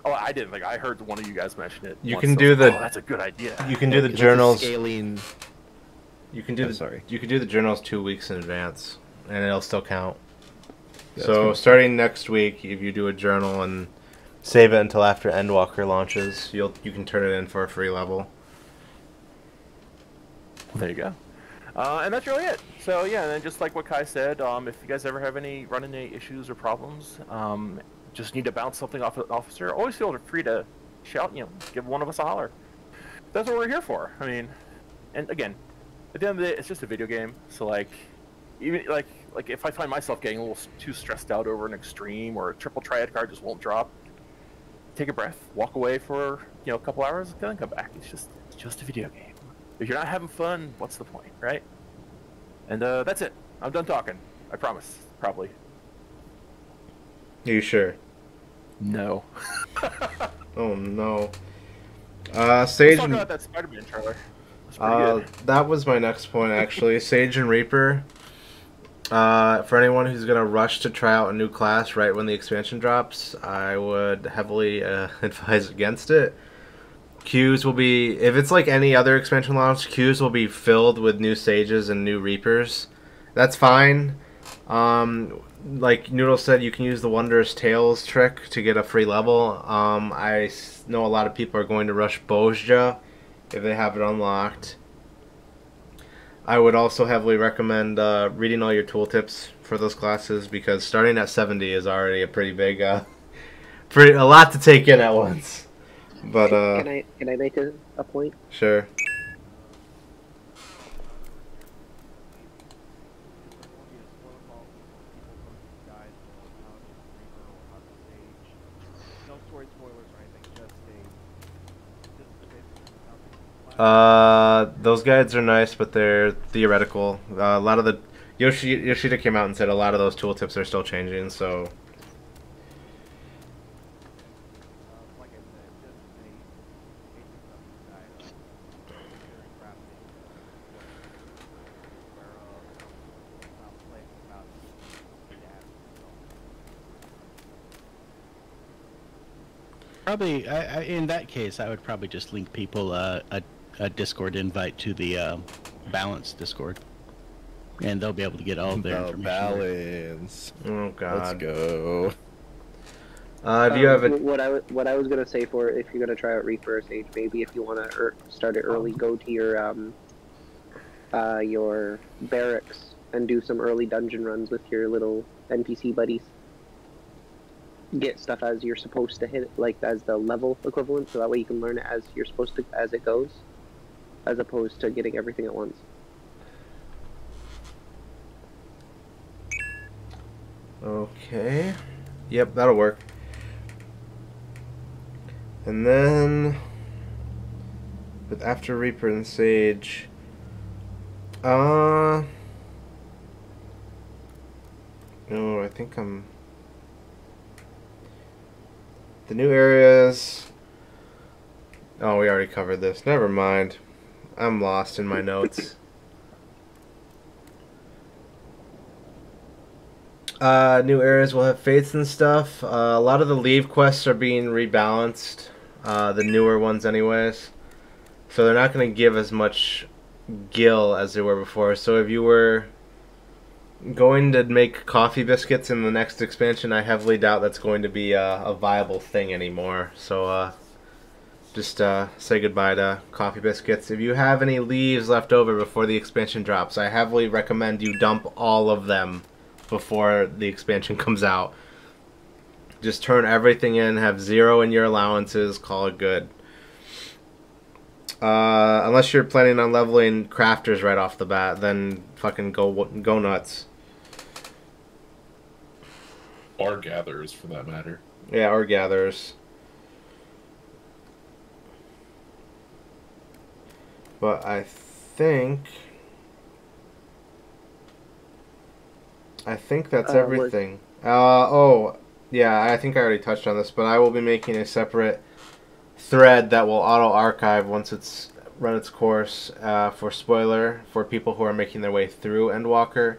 S7: Oh, I didn't think I heard one of you guys mention it.
S8: You
S7: once,
S8: can
S7: so
S8: do
S7: I was like,
S8: the.
S7: Oh, that's a good idea.
S8: You can do the
S11: 'cause it's a
S8: journals.
S11: scaling.
S8: You can do
S11: Oh,
S8: the.
S11: sorry.
S8: You can do the journals 2 weeks in advance, and it'll still count.
S11: Yeah,
S8: So
S11: that's cool.
S8: starting next week, if you do a journal and save it until after Endwalker launches, you can turn it in for a free level.
S7: There you go. And that's really it. So yeah, and then just like what Kai said, if you guys ever have run into any issues or problems, just need to bounce something off an officer, always feel free to shout, give one of us a holler. That's what we're here for. I mean, and again, at the end of the day, it's just a video game. So like, even like if I find myself getting a little too stressed out over an extreme or a triple triad card just won't drop, take a breath, walk away for a couple hours, then come back. It's just a video game. If you're not having fun, what's the point, right? And that's it. I'm done talking. I promise. Probably.
S8: Are you sure?
S7: No.
S8: Oh no.
S7: Let's
S8: Sage
S7: talk
S8: and
S7: about that Spider-Man trailer. That's pretty good.
S8: that was my next point actually. Sage and Reaper. For anyone who's gonna rush to try out a new class right when the expansion drops, I would heavily advise against it. Queues will be, if it's like any other expansion launch, queues will be filled with new Sages and new Reapers. That's fine. Like Noodle said, you can use the Wondrous Tales trick to get a free level. I know a lot of people are going to rush Bozja if they have it unlocked. I would also heavily recommend reading all your tooltips for those classes, because starting at 70 is already a pretty big, a lot to take in at once. But
S15: can I make a point?
S8: Sure. Those guides are nice, but they're theoretical. A lot of the Yoshida came out and said a lot of those tooltips are still changing, so.
S5: Probably, in that case, I would probably just link people a Discord invite to the Balance Discord, and they'll be able to get all of their information.
S11: Balance.
S8: Oh God.
S11: Let's go.
S8: Do you have a...
S15: What I was gonna say for if you're gonna try out Reaper or Sage, maybe if you want to start it early, go to your barracks and do some early dungeon runs with your little NPC buddies. Get stuff as you're supposed to hit it, like as the level equivalent, so that way you can learn it as you're supposed to as it goes, as opposed to getting everything at once.
S8: Okay. Yep, that'll work. And then with after Reaper and Sage, no, I think I'm. The new areas. Oh, we already covered this. Never mind. I'm lost in my notes. New areas will have fates and stuff. A lot of the leave quests are being rebalanced. The newer ones anyways. So they're not going to give as much gil as they were before. So if you were going to make coffee biscuits in the next expansion, I heavily doubt that's going to be a viable thing anymore. So just say goodbye to coffee biscuits. If you have any leaves left over before the expansion drops, I heavily recommend you dump all of them before the expansion comes out. Just turn everything in, have 0 in your allowances, call it good. Unless you're planning on leveling crafters right off the bat, then fucking go nuts.
S12: Or gatherers, for that matter.
S8: Yeah, or gatherers. But I think that's everything. Oh, yeah, I think I already touched on this, but I will be making a separate thread that will auto-archive once it's run its course for spoiler for people who are making their way through Endwalker.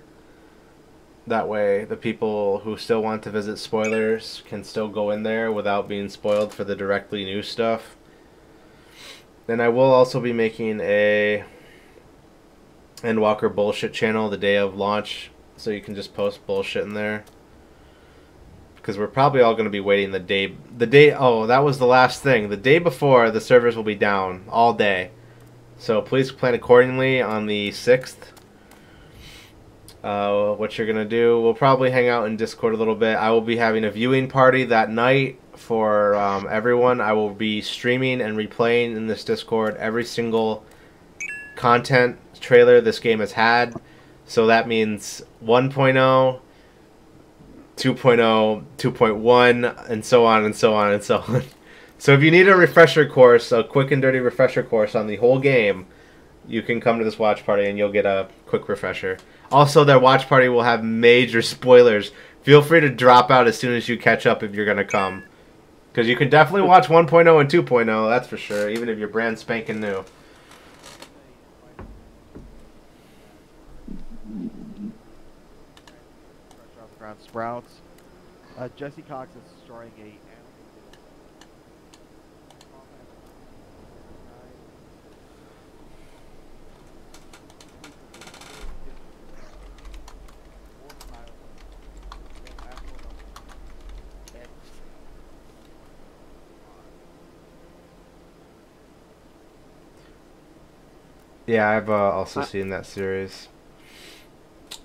S8: That way, the people who still want to visit spoilers can still go in there without being spoiled for the directly new stuff. Then I will also be making a Endwalker bullshit channel the day of launch, so you can just post bullshit in there. Because we're probably all going to be waiting the day. Oh, that was the last thing. The day before, the servers will be down all day. So please plan accordingly on the 6th. What you're going to do, we'll probably hang out in Discord a little bit. I will be having a viewing party that night for everyone. I will be streaming and replaying in this Discord every single content trailer this game has had. So that means 1.0, 2.0, 2.1, and so on and so on and so on. So if you need a refresher course, a quick and dirty refresher course on the whole game, you can come to this watch party and you'll get a quick refresher. Also, their watch party will have major spoilers. Feel free to drop out as soon as you catch up if you're going to come. Because you can definitely watch 1.0 and 2.0, that's for sure, even if you're brand spanking new.
S16: Ground sprouts. Jesse Cox is destroying a.
S8: Yeah, I've also seen that series.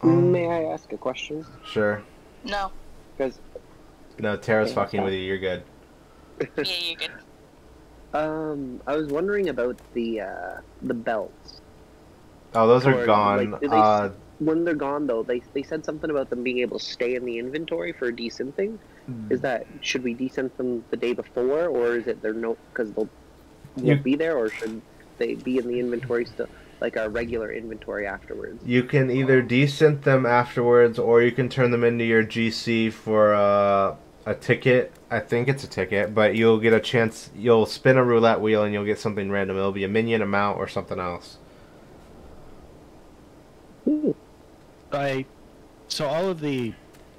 S15: May I ask a question?
S8: Sure.
S6: No.
S15: Because
S8: No, Tara's
S15: Okay,
S8: fucking
S15: stop.
S8: with you. You're good.
S6: Yeah, you're good.
S15: I was wondering about the belts.
S8: Oh, those are
S15: Or,
S8: gone.
S15: like, do they when they're gone, though, they said something about them being able to stay in the inventory for desynthing. Is that, should we desynth them the day before, or is it they're no, because they'll won't be there, or should they be in the inventory still, like our regular inventory afterwards?
S8: You can either desynth them afterwards, or you can turn them into your GC for a ticket. I think it's a ticket, but you'll get a chance. You'll spin a roulette wheel and you'll get something random. It'll be a minion, a mount, or something else.
S5: So all of the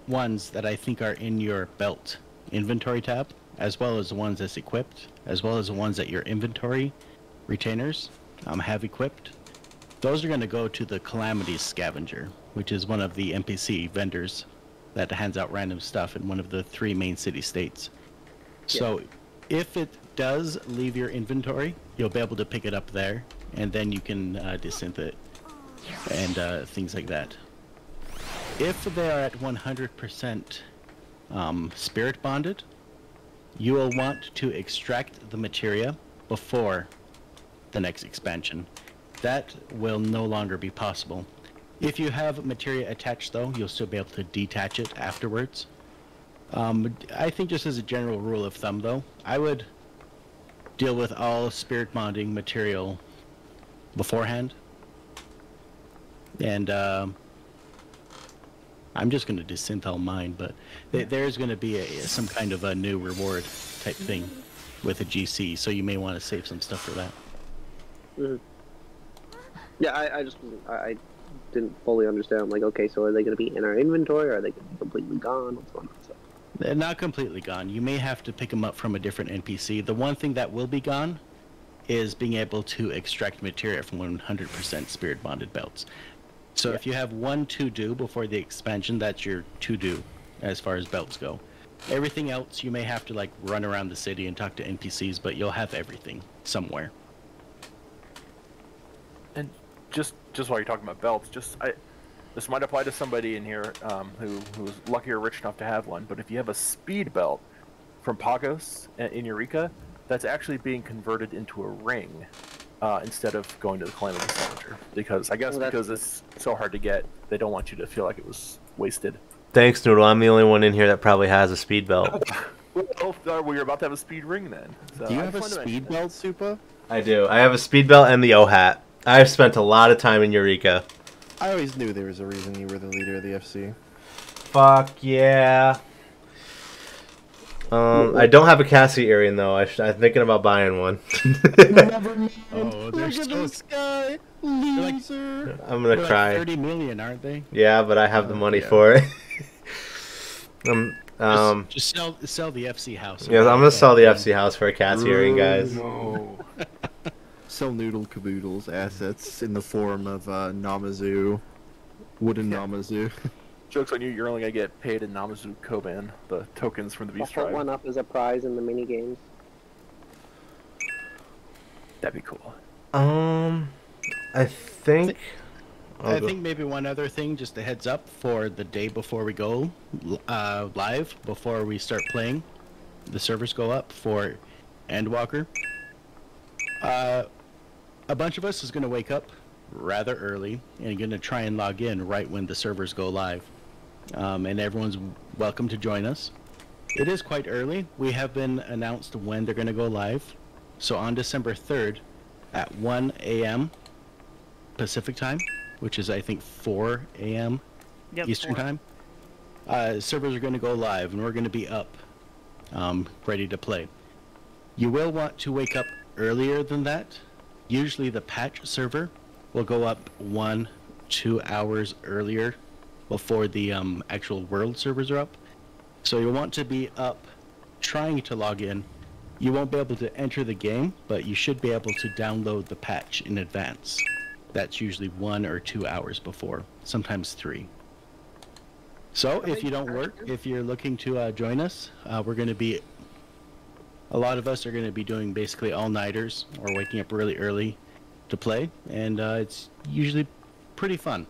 S5: ones that I think are in your belt inventory tab, as well as the ones that's equipped, as well as the ones that your inventory retainers have equipped, those are going to go to the Calamities Scavenger, which is one of the NPC vendors that hands out random stuff in one of the 3 main city states. So if it does leave your inventory, you'll be able to pick it up there, and then you can desynth it and things like that. If they are at 100% spirit bonded, you will want to extract the materia before the next expansion. That will no longer be possible. If you have materia attached, though, you'll still be able to detach it afterwards. I think just as a general rule of thumb, though, I would deal with all spirit bonding material beforehand. And I'm just going to desynth all mine, but there's going to be some kind of a new reward type thing with a GC, so you may want to save some stuff for that.
S15: Mm-hmm. Yeah, I didn't fully understand. I'm like, okay, so are they going to be in our inventory, or are they going to be completely gone? What's going on? So.
S5: They're not completely gone. You may have to pick them up from a different NPC. The one thing that will be gone is being able to extract materia from 100% spirit bonded belts. So if you have one to-do before the expansion, that's your to-do as far as belts go. Everything else, you may have to like run around the city and talk to NPCs, but you'll have everything somewhere.
S7: And just while you're talking about belts, this might apply to somebody in here who's lucky or rich enough to have one. But if you have a speed belt from Pagos in Eureka, that's actually being converted into a ring instead of going to the Calamity Scavenger. Because I guess because it's so hard to get, they don't want you to feel like it was wasted.
S8: Thanks, Noodle. I'm the only one in here that probably has a speed belt.
S7: Well, you're about to have a speed ring then. So
S11: Do you have a speed belt, Supa?
S8: I do. I have a speed belt and the O-hat. I've spent a lot of time in Eureka.
S11: I always knew there was a reason you were the leader of the FC.
S8: Fuck yeah. I don't have a Cassie earring though. I'm thinking about buying one.
S11: Oh,
S5: there's
S11: look at this guy.
S5: Loser.
S8: I'm gonna
S5: They're
S8: cry.
S5: Like 30 million, aren't they?
S8: Yeah, but I have the money
S5: yeah.
S8: for it.
S5: Just sell the FC house.
S8: Yeah, I'm gonna sell the FC house for a cat's hearing, guys.
S11: No. Sell Noodle Caboodle's assets in the form of Namazu, wooden Namazu.
S7: Joke's on you, you're only gonna get paid in Namazu Koban, the tokens from the
S15: I'll
S7: Beast
S15: put
S7: Tribe.
S15: one up as a prize in the mini games.
S7: That'd be cool.
S8: I think.
S5: I think maybe one other thing, just a heads up for the day before we go live, before we start playing, the servers go up for Endwalker. A bunch of us is going to wake up rather early and going to try and log in right when the servers go live. And everyone's welcome to join us. It is quite early. We have been announced when they're going to go live. So on December 3rd at 1 a.m. Pacific time, which is I think 4 a.m. Eastern time, servers are going to go live and we're going to be up, ready to play. You will want to wake up earlier than that. Usually the patch server will go up 1-2 hours earlier before the actual world servers are up. So you'll want to be up trying to log in. You won't be able to enter the game, but you should be able to download the patch in advance. That's usually 1 or 2 hours before, sometimes 3. So if you don't work, if you're looking to join us, we're going to be, a lot of us are going to be doing basically all-nighters or waking up really early to play, and it's usually pretty fun.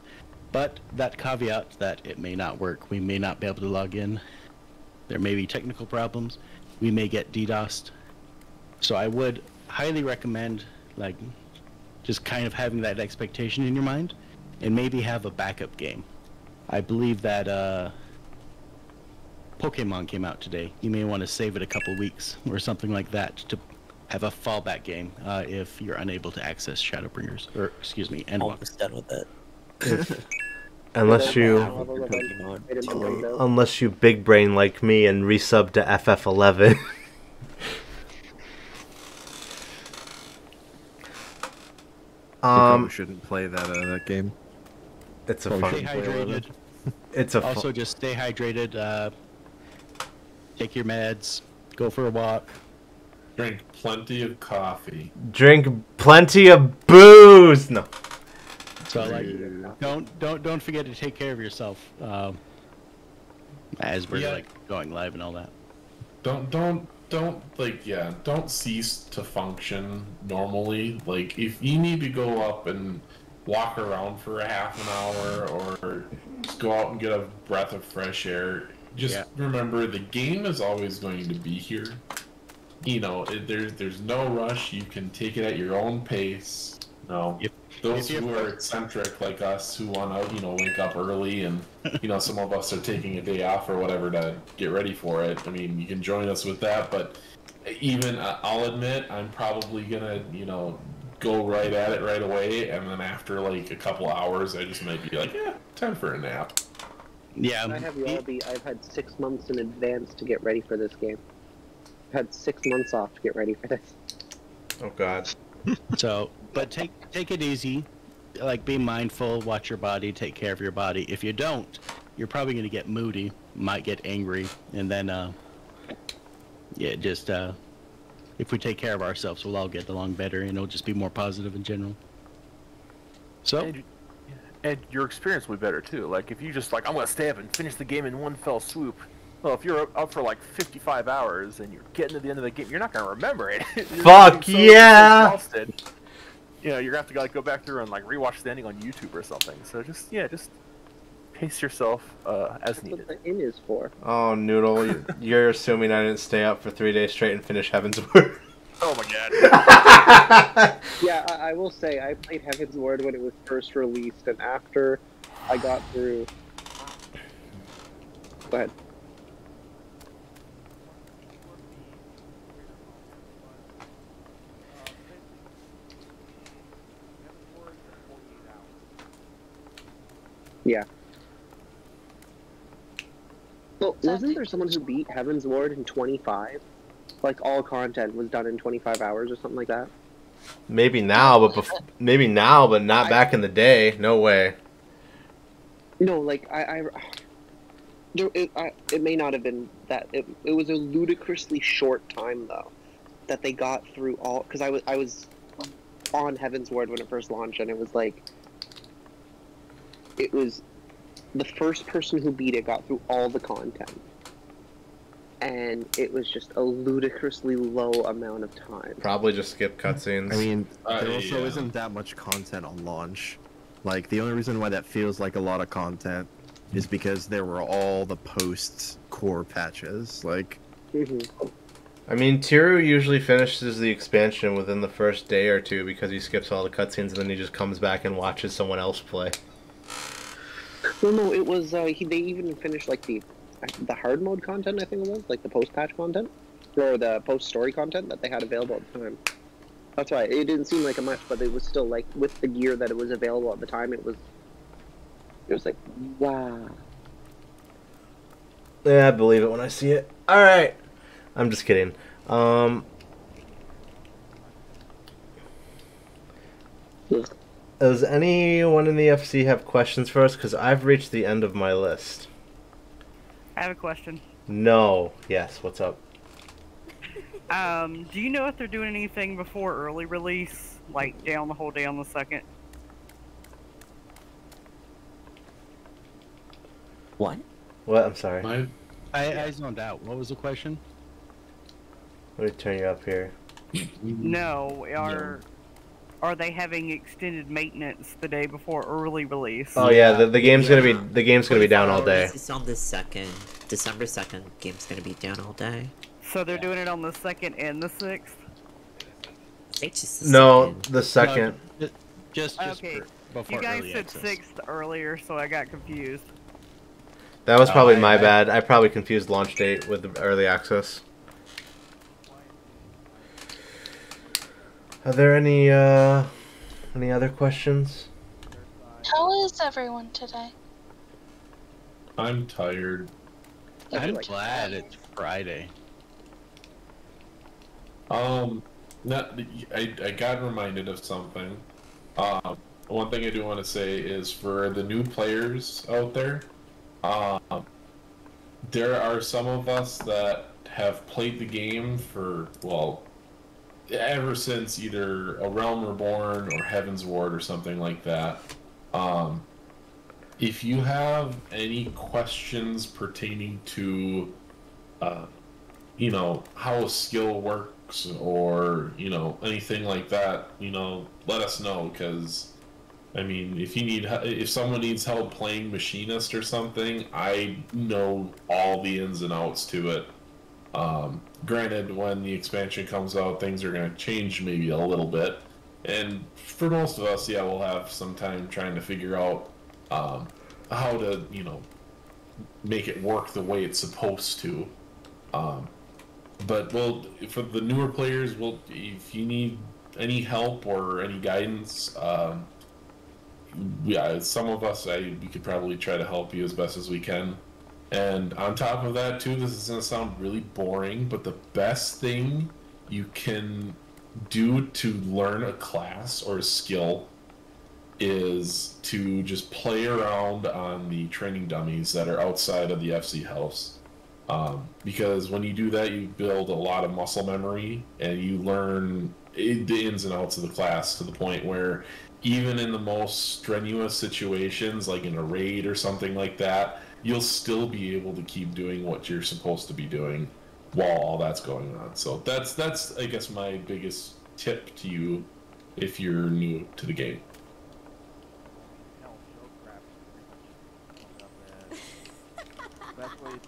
S5: But that caveat that it may not work. We may not be able to log in. There may be technical problems. We may get DDoSed. So I would highly recommend, like, just kind of having that expectation in your mind, and maybe have a backup game. I believe that Pokemon came out today. You may want to save it a couple weeks or something like that to have a fallback game if you're unable to access Shadowbringers, or excuse me, Endwalker.
S14: Almost done with it.
S8: Unless you big brain like me and resub to FF11.
S11: You probably shouldn't play that game.
S8: It's a
S11: Probably
S8: fun.
S5: Stay hydrated.
S8: It's a
S5: also just stay hydrated. Take your meds. Go for a walk.
S12: Drink plenty of coffee.
S8: Drink plenty of booze. No.
S5: So like, don't forget to take care of yourself. As we're like going live and all that.
S12: Don't cease to function normally. Like, if you need to go up and walk around for a half an hour or just go out and get a breath of fresh air, just remember the game is always going to be here. You know, there's no rush. You can take it at your own pace. No. Those who are eccentric like us who want to, wake up early and, some of us are taking a day off or whatever to get ready for it. I mean, you can join us with that, but even I'll admit I'm probably gonna, go right at it right away, and then after like a couple hours, I just might be like, time for a nap.
S15: Yeah. I have you all be. I've had 6 months in advance to get ready for this game. I've had 6 months off to get ready for this.
S8: Oh God.
S5: So, but take it easy, like be mindful, watch your body, take care of your body. If you don't, you're probably going to get moody, might get angry, and then, if we take care of ourselves, we'll all get along better, and it'll just be more positive in general. So,
S7: and your experience will be better too. Like if you just I'm going to stay up and finish the game in one fell swoop. Well, if you're up for like 55 hours and you're getting to the end of the game, you're not going to remember it.
S8: Fuck yeah!
S7: Exhausted. You're going to have to go back through and rewatch the ending on YouTube or something. So just pace yourself as needed.
S15: That's what the inn is for.
S8: Oh, Noodle, you're assuming I didn't stay up for 3 days straight and finish Heaven's Word.
S7: Oh my God.
S15: Yeah, I will say I played Heaven's Word when it was first released, and after I got through. Go ahead. Yeah. Well, wasn't there someone who beat Heaven's Ward in 25? Like, all content was done in 25 hours or something like that?
S8: Maybe now, but maybe now, but not back in the day. No way.
S15: No, like it may not have been that. It was a ludicrously short time though, that they got through all. Because I was on Heaven's Ward when it first launched, and it was like, it was the first person who beat it got through all the content, and it was just a ludicrously low amount of time.
S8: Probably just skip cutscenes.
S11: I mean, there also isn't that much content on launch. Like, the only reason why that feels like a lot of content is because there were all the post-core patches. Like,
S8: I mean, Tiru usually finishes the expansion within the first day or two because he skips all the cutscenes and then he just comes back and watches someone else play.
S15: Well, no, it was they even finished like the hard mode content. I think it was like the post-patch content or the post-story content that they had available at the time. That's why it didn't seem like a much, but it was still like with the gear that it was available at the time. It was like, wow.
S8: Yeah, I believe it when I see it. All right, I'm just kidding. Does anyone in the FC have questions for us? Because I've reached the end of my list.
S1: I have a question.
S8: No. Yes. What's up?
S1: Do you know if they're doing anything before early release, like down the whole day on the 2nd?
S14: What?
S8: What? I'm sorry.
S5: I zoned out. What was the question?
S8: Let me turn you up here.
S1: No. Are they having extended maintenance the day before early release?
S8: Oh yeah, the game's gonna be down all day.
S14: It's on the 2nd, December 2nd. Game's gonna be down all day.
S1: So they're doing it on the 2nd and the 6th?
S8: No, the 2nd.
S5: No, just
S1: okay.
S5: before
S1: You guys
S5: early
S1: said
S5: access.
S1: 6th earlier, so I got confused.
S8: That was probably my bad. I probably confused launch date with the early access. Are there any other questions?
S6: How is everyone today?
S12: I'm tired.
S5: I'm glad it's Friday.
S12: I got reminded of something. One thing I do want to say is for the new players out there, there are some of us that have played the game for, well, ever since either A Realm Reborn or Heaven's Ward or something like that. If you have any questions pertaining to, you know, how a skill works or, you know, anything like that, you know, let us know, because, I mean, if someone needs help playing Machinist or something, I know all the ins and outs to it. Granted, when the expansion comes out, things are going to change maybe a little bit. And for most of us, yeah, we'll have some time trying to figure out how to, you know, make it work the way it's supposed to. But for the newer players, if you need any help or any guidance, yeah, some of us, we could probably try to help you as best as we can. And on top of that, too, this is going to sound really boring, but the best thing you can do to learn a class or a skill is to just play around on the training dummies that are outside of the FC house. Because when you do that, you build a lot of muscle memory, and you learn the ins and outs of the class to the point where even in the most strenuous situations, like in a raid or something like that, you'll still be able to keep doing what you're supposed to be doing while all that's going on. So that's I guess my biggest tip to you if you're new to the game.
S16: Best way to learn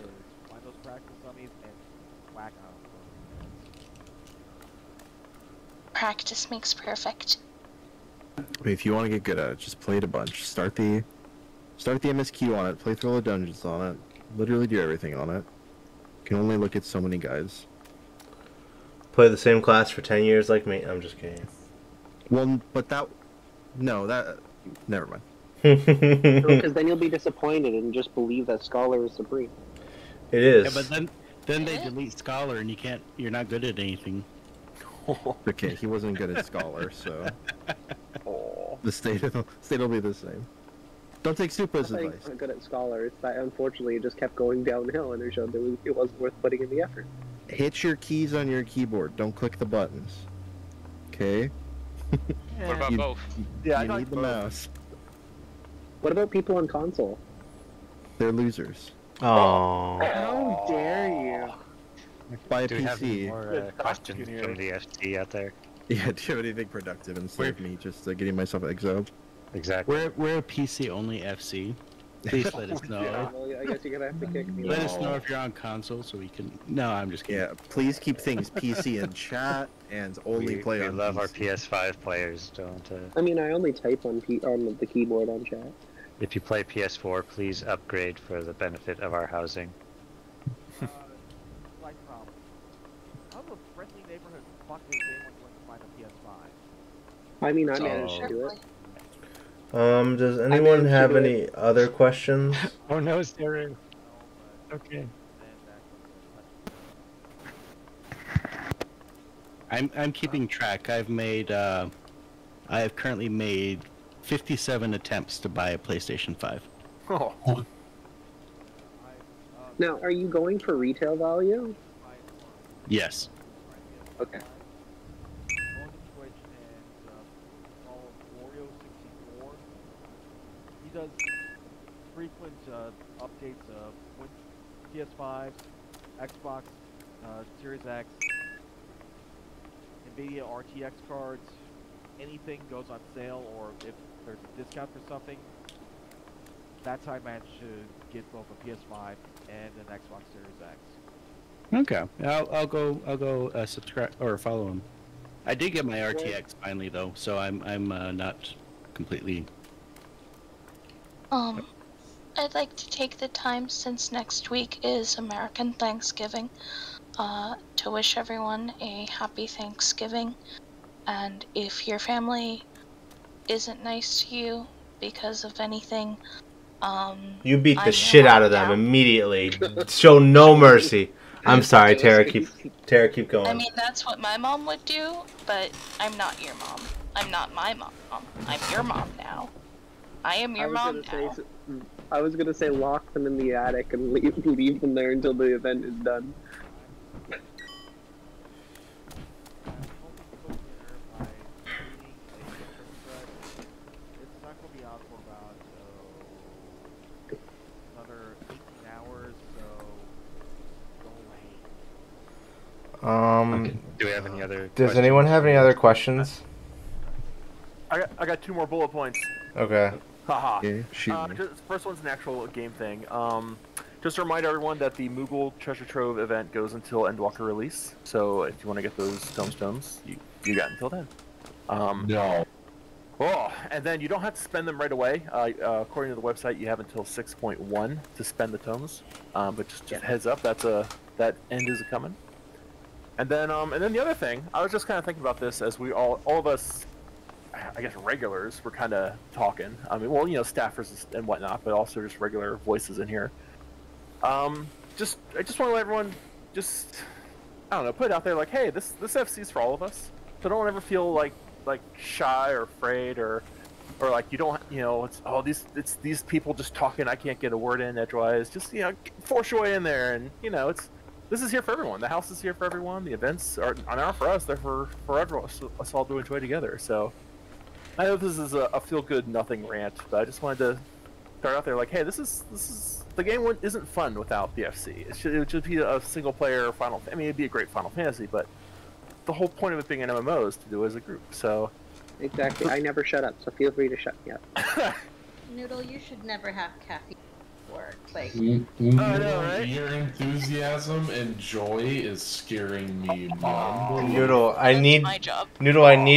S16: is find those practice dummies and whack on them.
S6: Practice makes perfect.
S11: If you want to get good at it, just play it a bunch. Start the MSQ on it, play through all the dungeons on it, literally do everything on it. You can only look at so many guys.
S8: Play the same class for 10 years like me. I'm just kidding.
S11: Well, but never mind.
S15: Because then you'll be disappointed and just believe that Scholar is supreme.
S8: It is.
S5: Yeah, but then they delete Scholar and you're not good at anything.
S11: Okay, he wasn't good at Scholar, so the state will be the same. Don't take Supa's
S15: I
S11: advice.
S15: I'm good at Scholar. It's that unfortunately it just kept going downhill, and they showed that it wasn't worth putting in the effort.
S11: Hit your keys on your keyboard. Don't click the buttons. Okay.
S17: What about both?
S7: Yeah, I
S11: you
S7: like
S11: need the
S7: both.
S11: mouse.
S15: What about people on console?
S11: They're losers.
S8: Oh.
S15: How dare you?
S11: Buy a
S10: Do we have any
S11: PC.
S10: more questions from the FT out there?
S11: Yeah, do you have anything productive instead of me just getting myself exiled?
S10: Exactly.
S5: We're a PC only FC. Please let us know.
S15: Yeah, well, I guess you're gonna have to kick me.
S5: Let us know if you're on console so we can. No, I'm just kidding.
S11: Yeah, please keep things PC in chat and only play
S10: we
S11: on
S10: love
S11: PC.
S10: our PS5 players, don't
S15: I mean, I only type on the keyboard on chat.
S10: If you play PS4, please upgrade for the benefit of our housing.
S16: Slight problem. How the friendly neighborhood fuck is anyone going to find a PS5?
S15: I mean, I managed to do it.
S8: Does anyone have any other questions?
S10: Oh no, Stereo. Okay.
S5: I'm keeping track. I have currently made 57 attempts to buy a PlayStation 5.
S7: Oh.
S15: Now, are you going for retail value?
S5: Yes.
S15: Okay.
S16: He does frequent updates of PS5, Xbox Series X, NVIDIA RTX cards. Anything goes on sale, or if there's a discount for something, that's how I managed to get both a PS5 and an Xbox Series X.
S5: Okay. I'll go subscribe or follow him. I did get my RTX finally though, so I'm not completely.
S6: I'd like to take the time, since next week is American Thanksgiving, to wish everyone a happy Thanksgiving. And if your family isn't nice to you because of anything,
S8: You beat the shit out of them immediately. Show no mercy. I'm sorry, Tara. Keep going.
S6: I mean, that's what my mom would do, but I'm not your mom. I'm not my mom. I'm your mom now. I am your mom now.
S15: I was gonna say lock them in the attic and leave them there until the event is done.
S16: It's not going to be out for about another 18 hours, so don't wait.
S10: Do we have any other
S8: Does anyone have any other questions?
S7: I got 2 more bullet points.
S8: Okay.
S7: Haha.
S11: Okay, shoot me.
S7: First one's an actual game thing. Just to remind everyone that the Moogle Treasure Trove event goes until Endwalker release. So if you want to get those tomestones, you got until then.
S12: No.
S7: Oh, and then you don't have to spend them right away. According to the website, you have until 6.1 to spend the tomes. But just heads up, that end is coming. And then the other thing, I was just kind of thinking about this as we all of us, I guess regulars, were kind of talking. I mean, well, staffers and whatnot, but also just regular voices in here. I just want to let everyone I don't know, put it out there like, hey, this FC's for all of us. So don't ever feel like shy or afraid or like you don't, it's these people just talking. I can't get a word in edgewise. Just force your way in there, and this is here for everyone. The house is here for everyone. The events are not for us. They're for everyone, us all to enjoy together. So I know this is a feel good nothing rant, but I just wanted to start out there like, hey, this is the game isn't fun without the FC. It would just be a single player Final. I mean, it'd be a great Final Fantasy, but the whole point of it being an MMO is to do it as a group. So
S15: exactly, I never shut up, so feel free to shut me up.
S9: Noodle, you should never have caffeine at work. Like,
S12: Your enthusiasm and joy is scaring me.
S8: Noodle, I need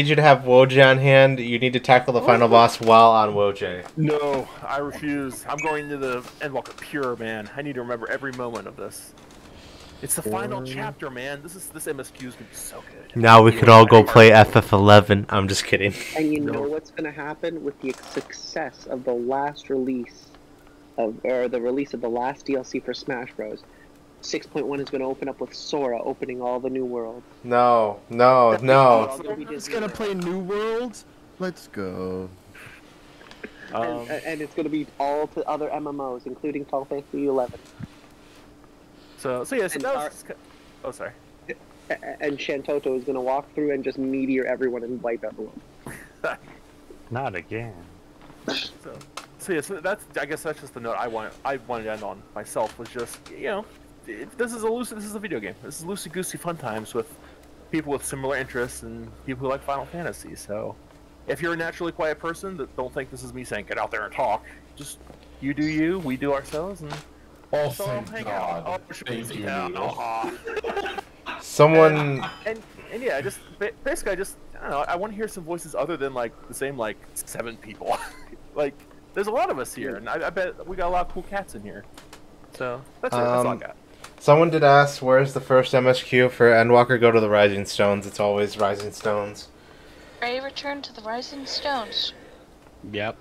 S8: you to have Woj on hand. You need to tackle the final boss while on Woj.
S7: No, I refuse. I'm going to the Endwalker pure, man. I need to remember every moment of this. It's the final chapter, man. This MSQ is gonna be so good.
S8: Now we could all go play FF11. I'm just kidding.
S15: And you know what's gonna happen with the success of the last release the release of the last DLC for Smash Bros. 6.1 is going to open up with Sora opening all the new worlds.
S8: No.
S11: It's gonna play New Worlds. Let's go.
S15: And it's going to be all to other MMOs, including Final Fantasy 11.
S7: So yeah. So that was, oh, sorry.
S15: And Shantoto is going to walk through and just meteor everyone and wipe everyone.
S10: Not again.
S7: So yeah. So that's. I guess that's just the note I wanted to end on myself. Was just this is a video game. This is loosey goosey fun times with people with similar interests and people who like Final Fantasy. So if you're a naturally quiet person, don't think this is me saying get out there and talk. Just you do you, we do ourselves, and
S12: thank God. Thank you, Noodle.
S8: Someone.
S7: And yeah, just basically, I don't know. I want to hear some voices other than like the same 7 people. Like there's a lot of us here, and I bet we got a lot of cool cats in here. So that's it. That's all I got.
S8: Someone did ask, where's the first MSQ for Endwalker? Go to the Rising Stones. It's always Rising Stones.
S6: Ray, return to the Rising Stones.
S5: Yep.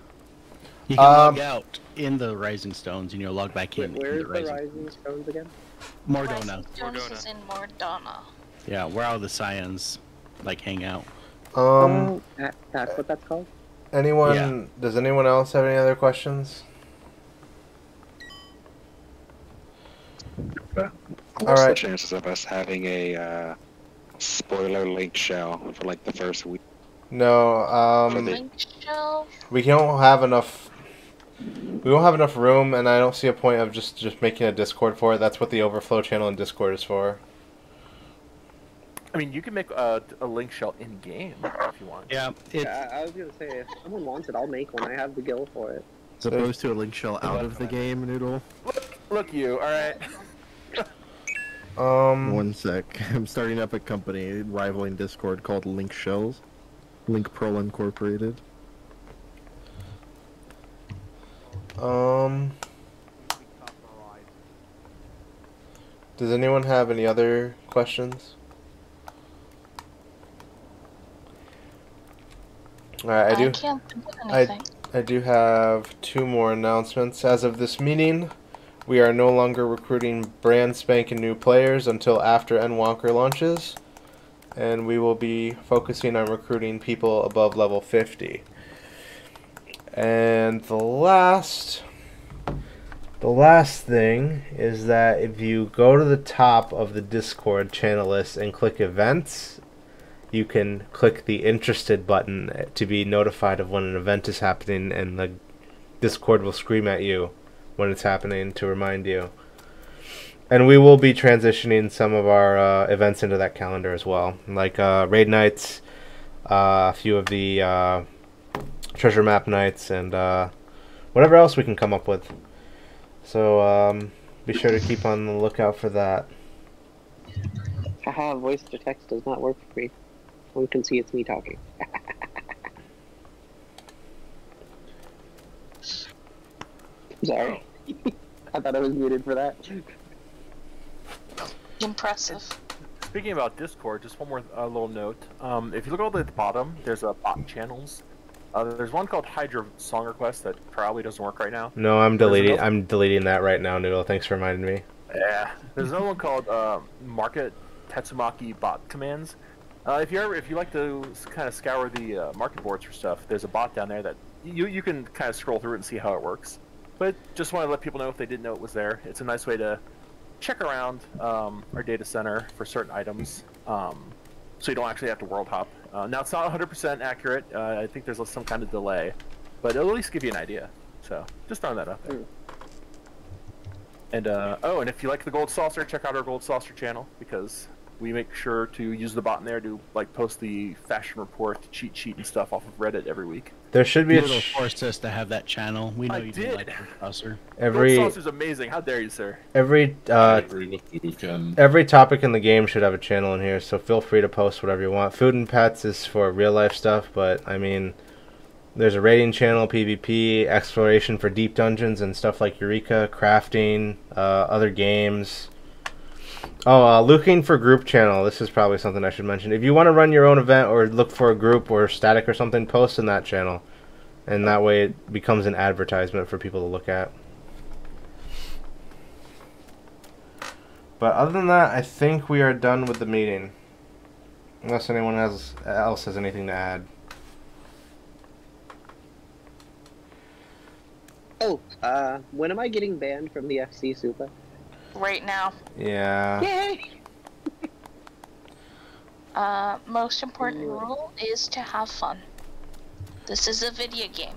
S5: You can log out in the Rising Stones, and you'll log back in.
S15: Where's the Rising Stones again?
S5: Mordona.
S6: Rising Stones is in Mordona.
S5: Yeah, where all the Scions hang out.
S15: That's what that's called?
S8: Anyone?
S5: Yeah.
S8: Does anyone else have any other questions?
S13: What's the chances of us having a spoiler link shell for the first week?
S8: No.
S6: Link shell?
S8: We don't have enough. We won't have enough room, and I don't see a point of just making a Discord for it. That's what the overflow channel in Discord is for.
S7: I mean, you can make a link shell in game if you want.
S5: Yeah.
S15: I was gonna say, if someone wants it, I'll make one. I have the guild for it.
S11: As opposed to a link shell out of the game, Noodle.
S7: Look you, alright.
S11: One sec. I'm starting up a company rivaling Discord called Link Shells. Link Pearl Incorporated.
S8: Does anyone have any other questions? Alright,
S6: I can't think of anything.
S8: I do have 2 more announcements. As of this meeting, we are no longer recruiting brand spanking new players until after Endwalker launches, and we will be focusing on recruiting people above level 50. And the last thing is that if you go to the top of the Discord channel list and click events, you can click the interested button to be notified of when an event is happening, and the Discord will scream at you when it's happening to remind you. And we will be transitioning some of our events into that calendar as well, like raid nights, a few of the treasure map nights, and whatever else we can come up with. So be sure to keep on the lookout for that.
S15: Haha, voice to text does not work for me. One can see it's me talking. Sorry. I thought I was muted for that.
S6: Impressive.
S7: Speaking about Discord, just one more little note. If you look all the way at the bottom, there's bot channels. There's one called Hydra Song Request that probably doesn't work right now.
S8: No, I'm deleting that right now, Noodle. Thanks for reminding me.
S7: Yeah. There's another one called Market Tatsumaki Bot Commands. If you like to kind of scour the market boards for stuff, there's a bot down there that you can kind of scroll through it and see how it works. But just want to let people know if they didn't know it was there. It's a nice way to check around our data center for certain items, so you don't actually have to world hop. Now it's not 100% accurate. I think there's some kind of delay, but it'll at least give you an idea. So just throwing that out there. And and if you like the Gold Saucer, check out our Gold Saucer channel, because we make sure to use the bot in there to post the fashion report, cheat sheet, and stuff off of Reddit every week.
S8: There should be
S5: Noodle forced us to have that channel. We know you did like Gold Saucer.
S7: Gold Saucer's amazing. How dare you, sir?
S8: Every topic in the game should have a channel in here, so feel free to post whatever you want. Food and Pets is for real life stuff, but I mean, there's a raiding channel, PvP, exploration for deep dungeons and stuff like Eureka, crafting, other games. Oh, looking for group channel. This is probably something I should mention. If you want to run your own event or look for a group or static or something, post in that channel. And that way it becomes an advertisement for people to look at. But other than that, I think we are done with the meeting. Unless anyone else has anything to add.
S15: Oh, when am I getting banned from the FC Super?
S6: Right now.
S8: Yeah.
S15: Yay!
S6: Most important rule is to have fun. This is a video game.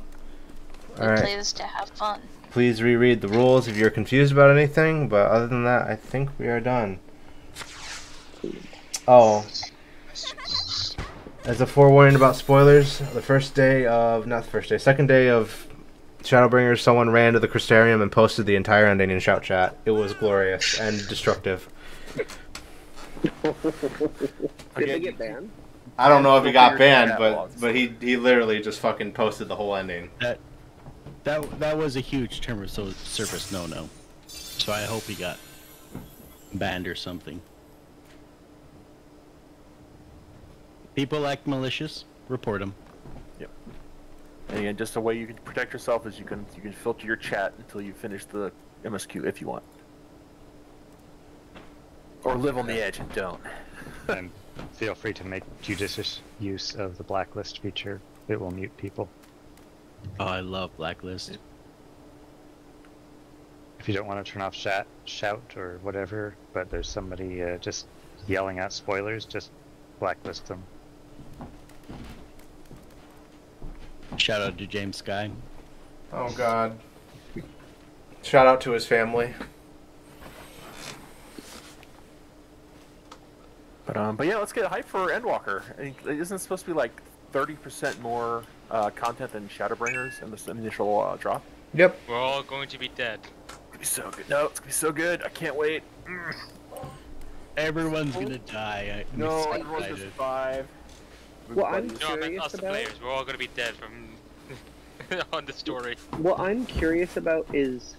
S6: We
S8: Alright.
S6: play this to have fun.
S8: Please reread the rules if you're confused about anything, but other than that, I think we are done. Oh. As a forewarning about spoilers, second day of Shadowbringers, someone ran to the Crystarium and posted the entire ending in Shout Chat. It was glorious and destructive.
S15: Did they get banned?
S8: I don't know if he got banned, but he literally just fucking posted the whole ending.
S5: That was a huge term of service no-no. So I hope he got banned or something. People act malicious, report them.
S7: Yep. And again, just a way you can protect yourself is you can filter your chat until you finish the MSQ if you want. Or live on the edge and don't.
S10: And feel free to make judicious use of the blacklist feature. It will mute people.
S5: Oh, I love blacklist.
S10: If you don't want to turn off shout or whatever, but there's somebody just yelling out spoilers, just blacklist them.
S5: Shout out to James Sky.
S8: Oh god. Shout out to his family.
S7: But yeah, let's get hype for Endwalker. I mean, isn't it supposed to be like 30% more content than Shadowbringers in this initial drop?
S8: Yep.
S17: We're all going to be dead.
S7: It's gonna be so good. No, it's gonna be so good. I can't wait.
S5: Everyone's gonna die. I'm
S7: No,
S5: so
S7: everyone's gonna
S5: excited.
S7: survive.
S15: Well, I'm
S17: No, I meant
S15: curious
S17: us, the
S15: about...
S17: players. We're all going to be dead from on the story.
S15: What I'm curious about is...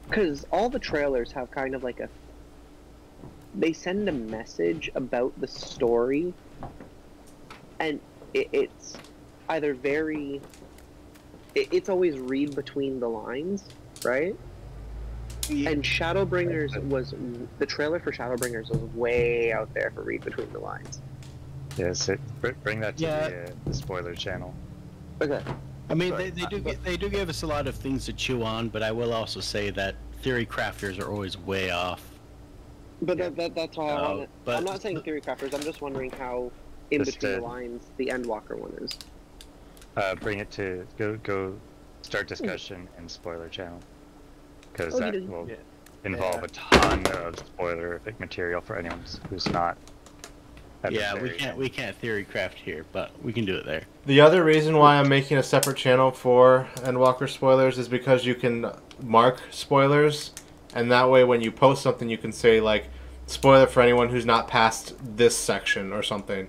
S15: Because all the trailers have kind of like a... They send a message about the story, and it's either very... It's always read between the lines, right? And Shadowbringers was... The trailer for Shadowbringers was way out there for read between the lines.
S10: Yes, bring that to the spoiler channel.
S15: Okay.
S5: I mean, they do give us a lot of things to chew on, but I will also say that theory crafters are always way off.
S15: But that's why I want it.
S5: but-
S15: I'm not saying theory crafters. I'm just wondering how in between the lines the Endwalker one is.
S10: Bring it to go start discussion in spoiler channel, because
S15: Oh,
S10: that
S15: you did-
S10: will
S15: Yeah.
S10: involve a ton of spoilerific material for anyone who's not. at the
S5: Yeah,
S10: very
S5: we can't theory craft here, but we can do it there.
S8: The other reason why I'm making a separate channel for Endwalker spoilers is because you can mark spoilers, and that way when you post something you can say like, spoiler for anyone who's not past this section or something.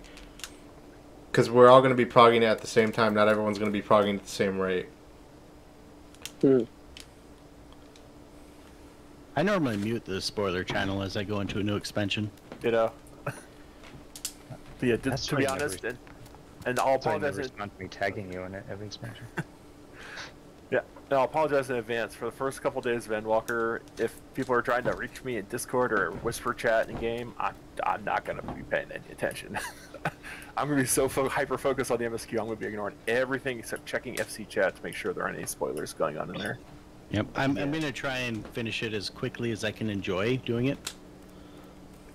S8: Because we're all going to be progging it at the same time, not everyone's going to be progging at the same rate.
S5: I normally mute the spoiler channel as I go into a new expansion.
S7: You know. But yeah,
S10: That's
S7: to be
S10: why I never-
S7: honest, and I'll
S10: That's why I
S7: apologize.
S10: never respond to me tagging you in every expansion.
S7: Yeah, and I'll apologize in advance for the first couple days of Endwalker. If people are trying to reach me in Discord or whisper chat in game, I'm not gonna be paying any attention. I'm gonna be so hyper focused on the MSQ. I'm gonna be ignoring everything except checking FC chat to make sure there aren't any spoilers going on in there.
S5: Yep, I'm gonna try and finish it as quickly as I can enjoy doing it.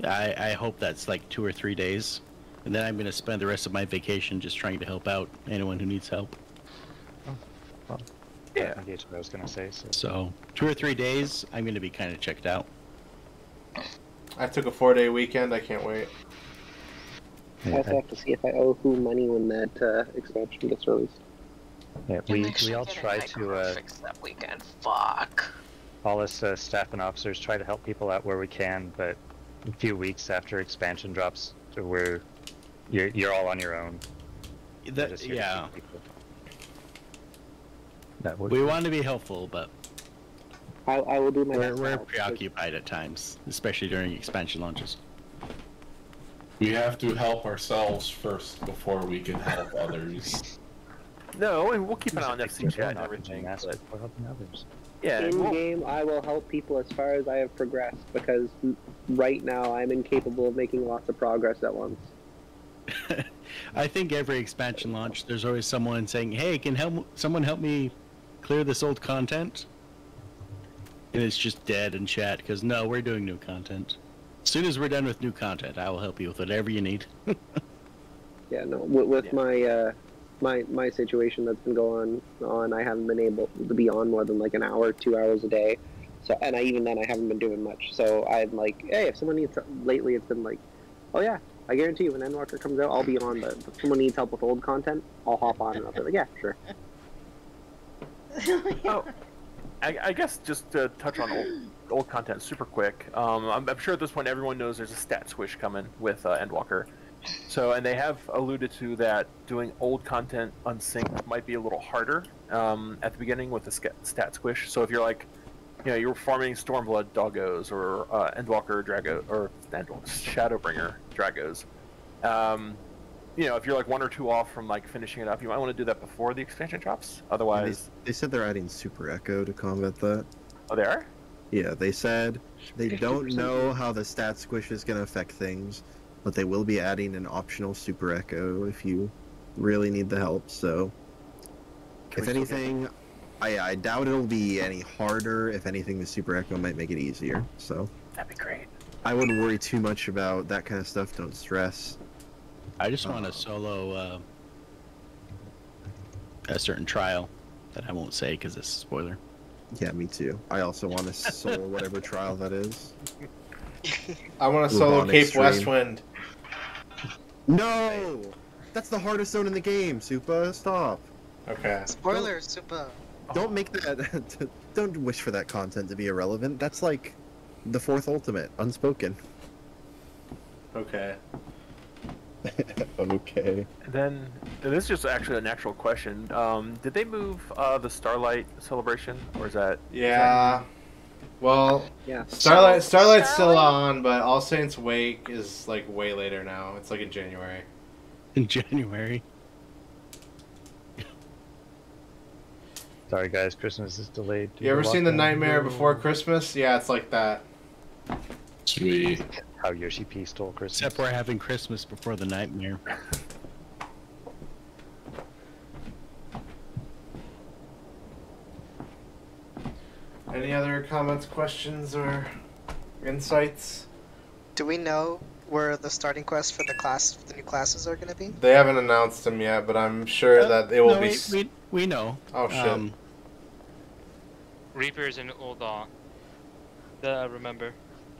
S5: I hope that's like 2 or 3 days, and then I'm gonna spend the rest of my vacation just trying to help out anyone who needs help.
S10: Well, yeah, that's what I was gonna say.
S5: So 2 or 3 days, I'm gonna be kind of checked out.
S8: I took a 4-day weekend, I can't wait.
S15: I also have to see if I owe who money when that expansion gets released.
S10: Yeah, we all try to
S6: fix that weekend. Fuck.
S10: all us staff and officers try to help people out where we can, but a few weeks after expansion drops, where you're all on your own. We're just here to
S5: Yeah.
S10: keep people. That would
S5: We want to be helpful, but
S15: I will do my best.
S5: we're preoccupied at times, especially during expansion launches.
S12: We have to help ourselves first before we can help others.
S7: No, and we'll keep an eye on FC chat and everything. But... Yeah.
S15: In game, I will help people as far as I have progressed because right now I'm incapable of making lots of progress at once.
S5: I think every expansion launch, there's always someone saying, "Hey, can someone help me clear this old content?" And it's just dead in chat because no, we're doing new content. As soon as we're done with new content, I will help you with whatever you need.
S15: Yeah, no. With my my situation that's been going on, I haven't been able to be on more than like an hour, 2 hours a day. So, and even then, I haven't been doing much. So I'm like, hey, if someone needs lately, it's been like, oh yeah, I guarantee you, when Endwalker comes out, I'll be on. But if someone needs help with old content, I'll hop on and I'll be like, yeah, sure.
S7: Oh, I guess just to touch on old content super quick. I'm sure at this point everyone knows there's a stat squish coming with Endwalker. So, and they have alluded to that doing old content unsynced might be a little harder at the beginning with the stat squish. So if you're like, you know, you're farming Stormblood Doggos or Endwalker Drago or Shadowbringer Dragos, you know, if you're like 1 or 2 off from like finishing it up, you might want to do that before the expansion drops. Otherwise,
S11: they said they're adding Super Echo to combat that.
S7: Oh, they are?
S11: Yeah, they said they don't know how the stat squish is going to affect things, but they will be adding an optional Super Echo if you really need the help. So, if anything, I doubt it'll be any harder. If anything, the Super Echo might make it easier. So
S7: that'd be great.
S11: I wouldn't worry too much about that kind of stuff. Don't stress.
S5: I just want to solo a certain trial that I won't say because it's a spoiler.
S11: Yeah, me too. I also want to solo whatever trial that is.
S8: I want to solo Cape Westwind.
S11: No! That's the hardest zone in the game, Supa. Stop.
S8: Okay.
S18: Spoilers, Supa.
S11: Don't make that... Don't wish for that content to be irrelevant. That's like the 4th ultimate, unspoken.
S8: Okay.
S11: Okay.
S7: And then, this is just actually an actual question. Did they move the Starlight celebration, or is that...
S8: Yeah. Well,
S15: yeah.
S8: Starlight's still on, but All Saints Wake is like way later now. It's like in January.
S5: In January.
S10: Sorry guys, Christmas is delayed.
S8: You ever seen The Nightmare Before Christmas? Yeah, it's like that.
S12: Sweet.
S10: How Yoshi P stole Christmas.
S5: Except we're having Christmas before the nightmare.
S8: Any other comments, questions, or insights?
S18: Do we know where the starting quest for the new classes are going to be?
S8: They haven't announced them yet, but I'm sure that it will
S5: no,
S8: be.
S5: We know.
S8: Oh shit.
S17: Reapers and Ul'dah. That I remember.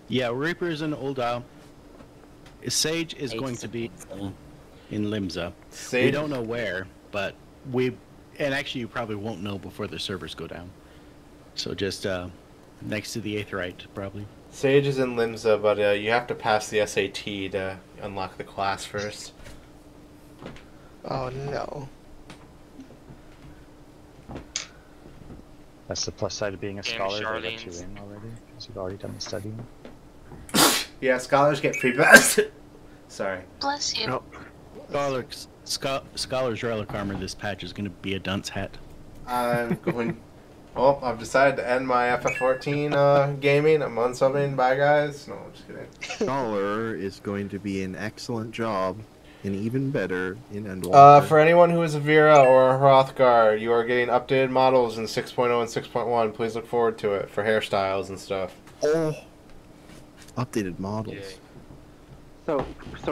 S5: Yeah, Reapers and Ul'dah. Sage is going to be in Limsa.
S8: Sage?
S5: We don't know where, but and actually you probably won't know before the servers go down. So just next to the Aetheryte, probably.
S8: Sage is in Limsa, but you have to pass the SAT to unlock the class first.
S18: Oh no.
S10: That's the plus side of being a
S17: Damn
S10: scholar. They let you
S17: Charlene's.
S10: in already because you've already done the studying.
S8: Yeah, scholars get free pass. Sorry.
S6: Bless you.
S5: No. Scholar's relic armor this patch is going to be a dunce hat.
S8: I'm going. Well, I've decided to end my FF14 gaming. I'm unsubbing. Bye, guys. No, I'm just kidding.
S11: Scholar is going to be an excellent job, and even better in Endwalker.
S8: For anyone who is a Vera or a Hrothgar, you are getting updated models in 6.0 and 6.1. Please look forward to it for hairstyles and stuff.
S11: Oh, updated models.
S15: So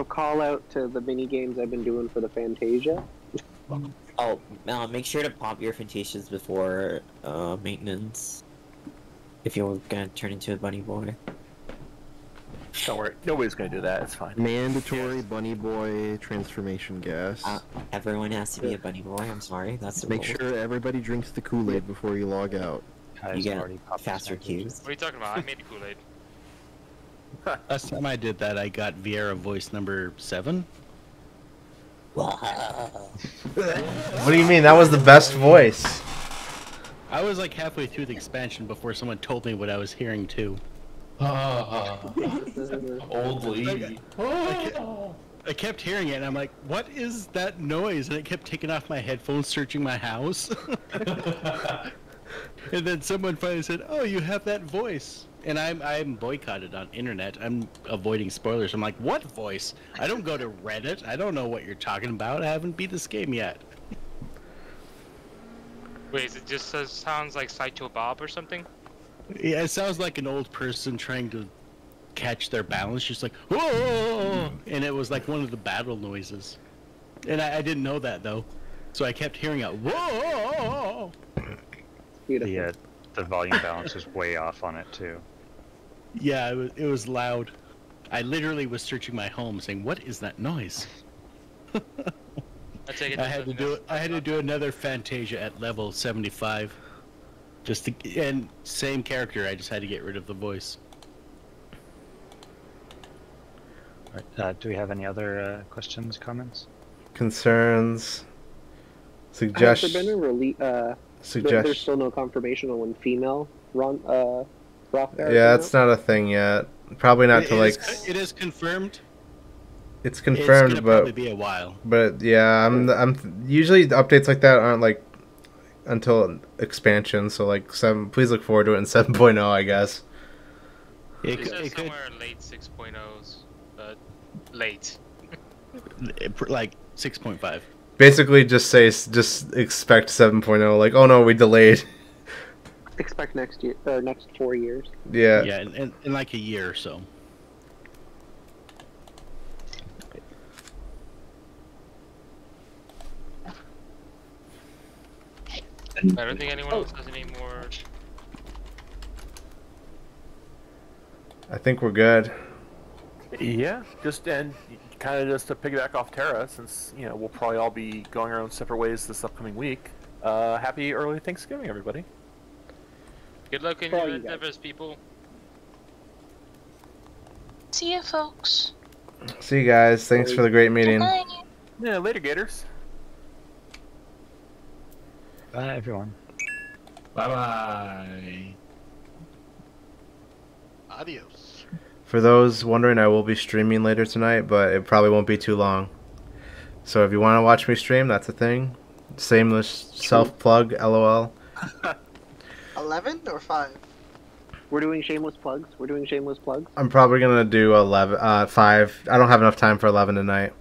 S15: call out to the mini games I've been doing for the Fantasia.
S14: Oh, make sure to pop your Fantasias before maintenance. If you're gonna turn into a bunny boy.
S7: Don't worry, nobody's gonna do that. It's fine.
S11: Mandatory bunny boy transformation gas.
S14: Everyone has to be a bunny boy. I'm sorry, that's the
S11: Make
S14: rule.
S11: sure everybody drinks the Kool-Aid before you log out.
S14: You get faster queues.
S17: What are you talking about? I made the Kool-Aid.
S5: Last time I did that, I got Viera voice number 7.
S8: What do you mean? That was the best voice.
S5: I was like halfway through the expansion before someone told me what I was hearing too.
S12: Old lady.
S5: I kept hearing it, and I'm like, "What is that noise?" And it kept taking off my headphones, searching my house. And then someone finally said, "Oh, you have that voice." And I'm boycotted on internet. I'm avoiding spoilers. I'm like, "What voice? I don't go to Reddit. I don't know what you're talking about. I haven't beat this game yet."
S17: Wait, is it just sounds like Sideshow Bob or something?
S5: Yeah, it sounds like an old person trying to catch their balance, just like, "Whoa!" And it was like one of the battle noises. And I didn't know that, though. So I kept hearing it, "Whoa!"
S10: The volume balance was way off on it, too.
S5: Yeah, it was loud. I literally was searching my home saying, "What is that noise?"
S17: I take it.
S5: I had to do another Fantasia at level 75. Just to, and same character, I just had to get rid of the voice.
S10: Alright, do we have any other questions, comments?
S8: Concerns,
S15: Has
S8: suggestions.
S15: there been a release? There's still no confirmation on when female Rothgar.
S8: Yeah, it's not a thing yet. Probably not till like.
S5: It is confirmed.
S8: It's confirmed,
S5: it's gonna
S8: but
S5: probably be a while.
S8: But yeah, I'm usually the updates like that aren't like until expansion. So like please look forward to it in 7.0, I guess.
S17: It says somewhere late 6.0s, but late.
S5: Like 6.5.
S8: Basically, just expect 7.0. Like, oh no, we delayed.
S15: Expect next year or next 4 years.
S8: Yeah.
S5: Yeah, in like a year or so.
S17: I don't think anyone else has any more.
S8: I think we're good.
S7: Yeah, just and kind of just to piggyback off Terra, since we'll probably all be going our own separate ways this upcoming week. Happy early Thanksgiving, everybody.
S17: Good luck in your endeavors, people.
S6: See you, folks.
S8: See you guys. Thanks for the great meeting.
S7: Yeah, later, Gators.
S10: Bye, everyone.
S12: Bye-bye.
S2: Adios.
S8: For those wondering, I will be streaming later tonight, but it probably won't be too long. So if you want to watch me stream, that's a thing. Shameless self-plug, LOL.
S18: 11 or 5?
S15: We're doing shameless plugs.
S8: I'm probably gonna do 5. I don't have enough time for 11 tonight.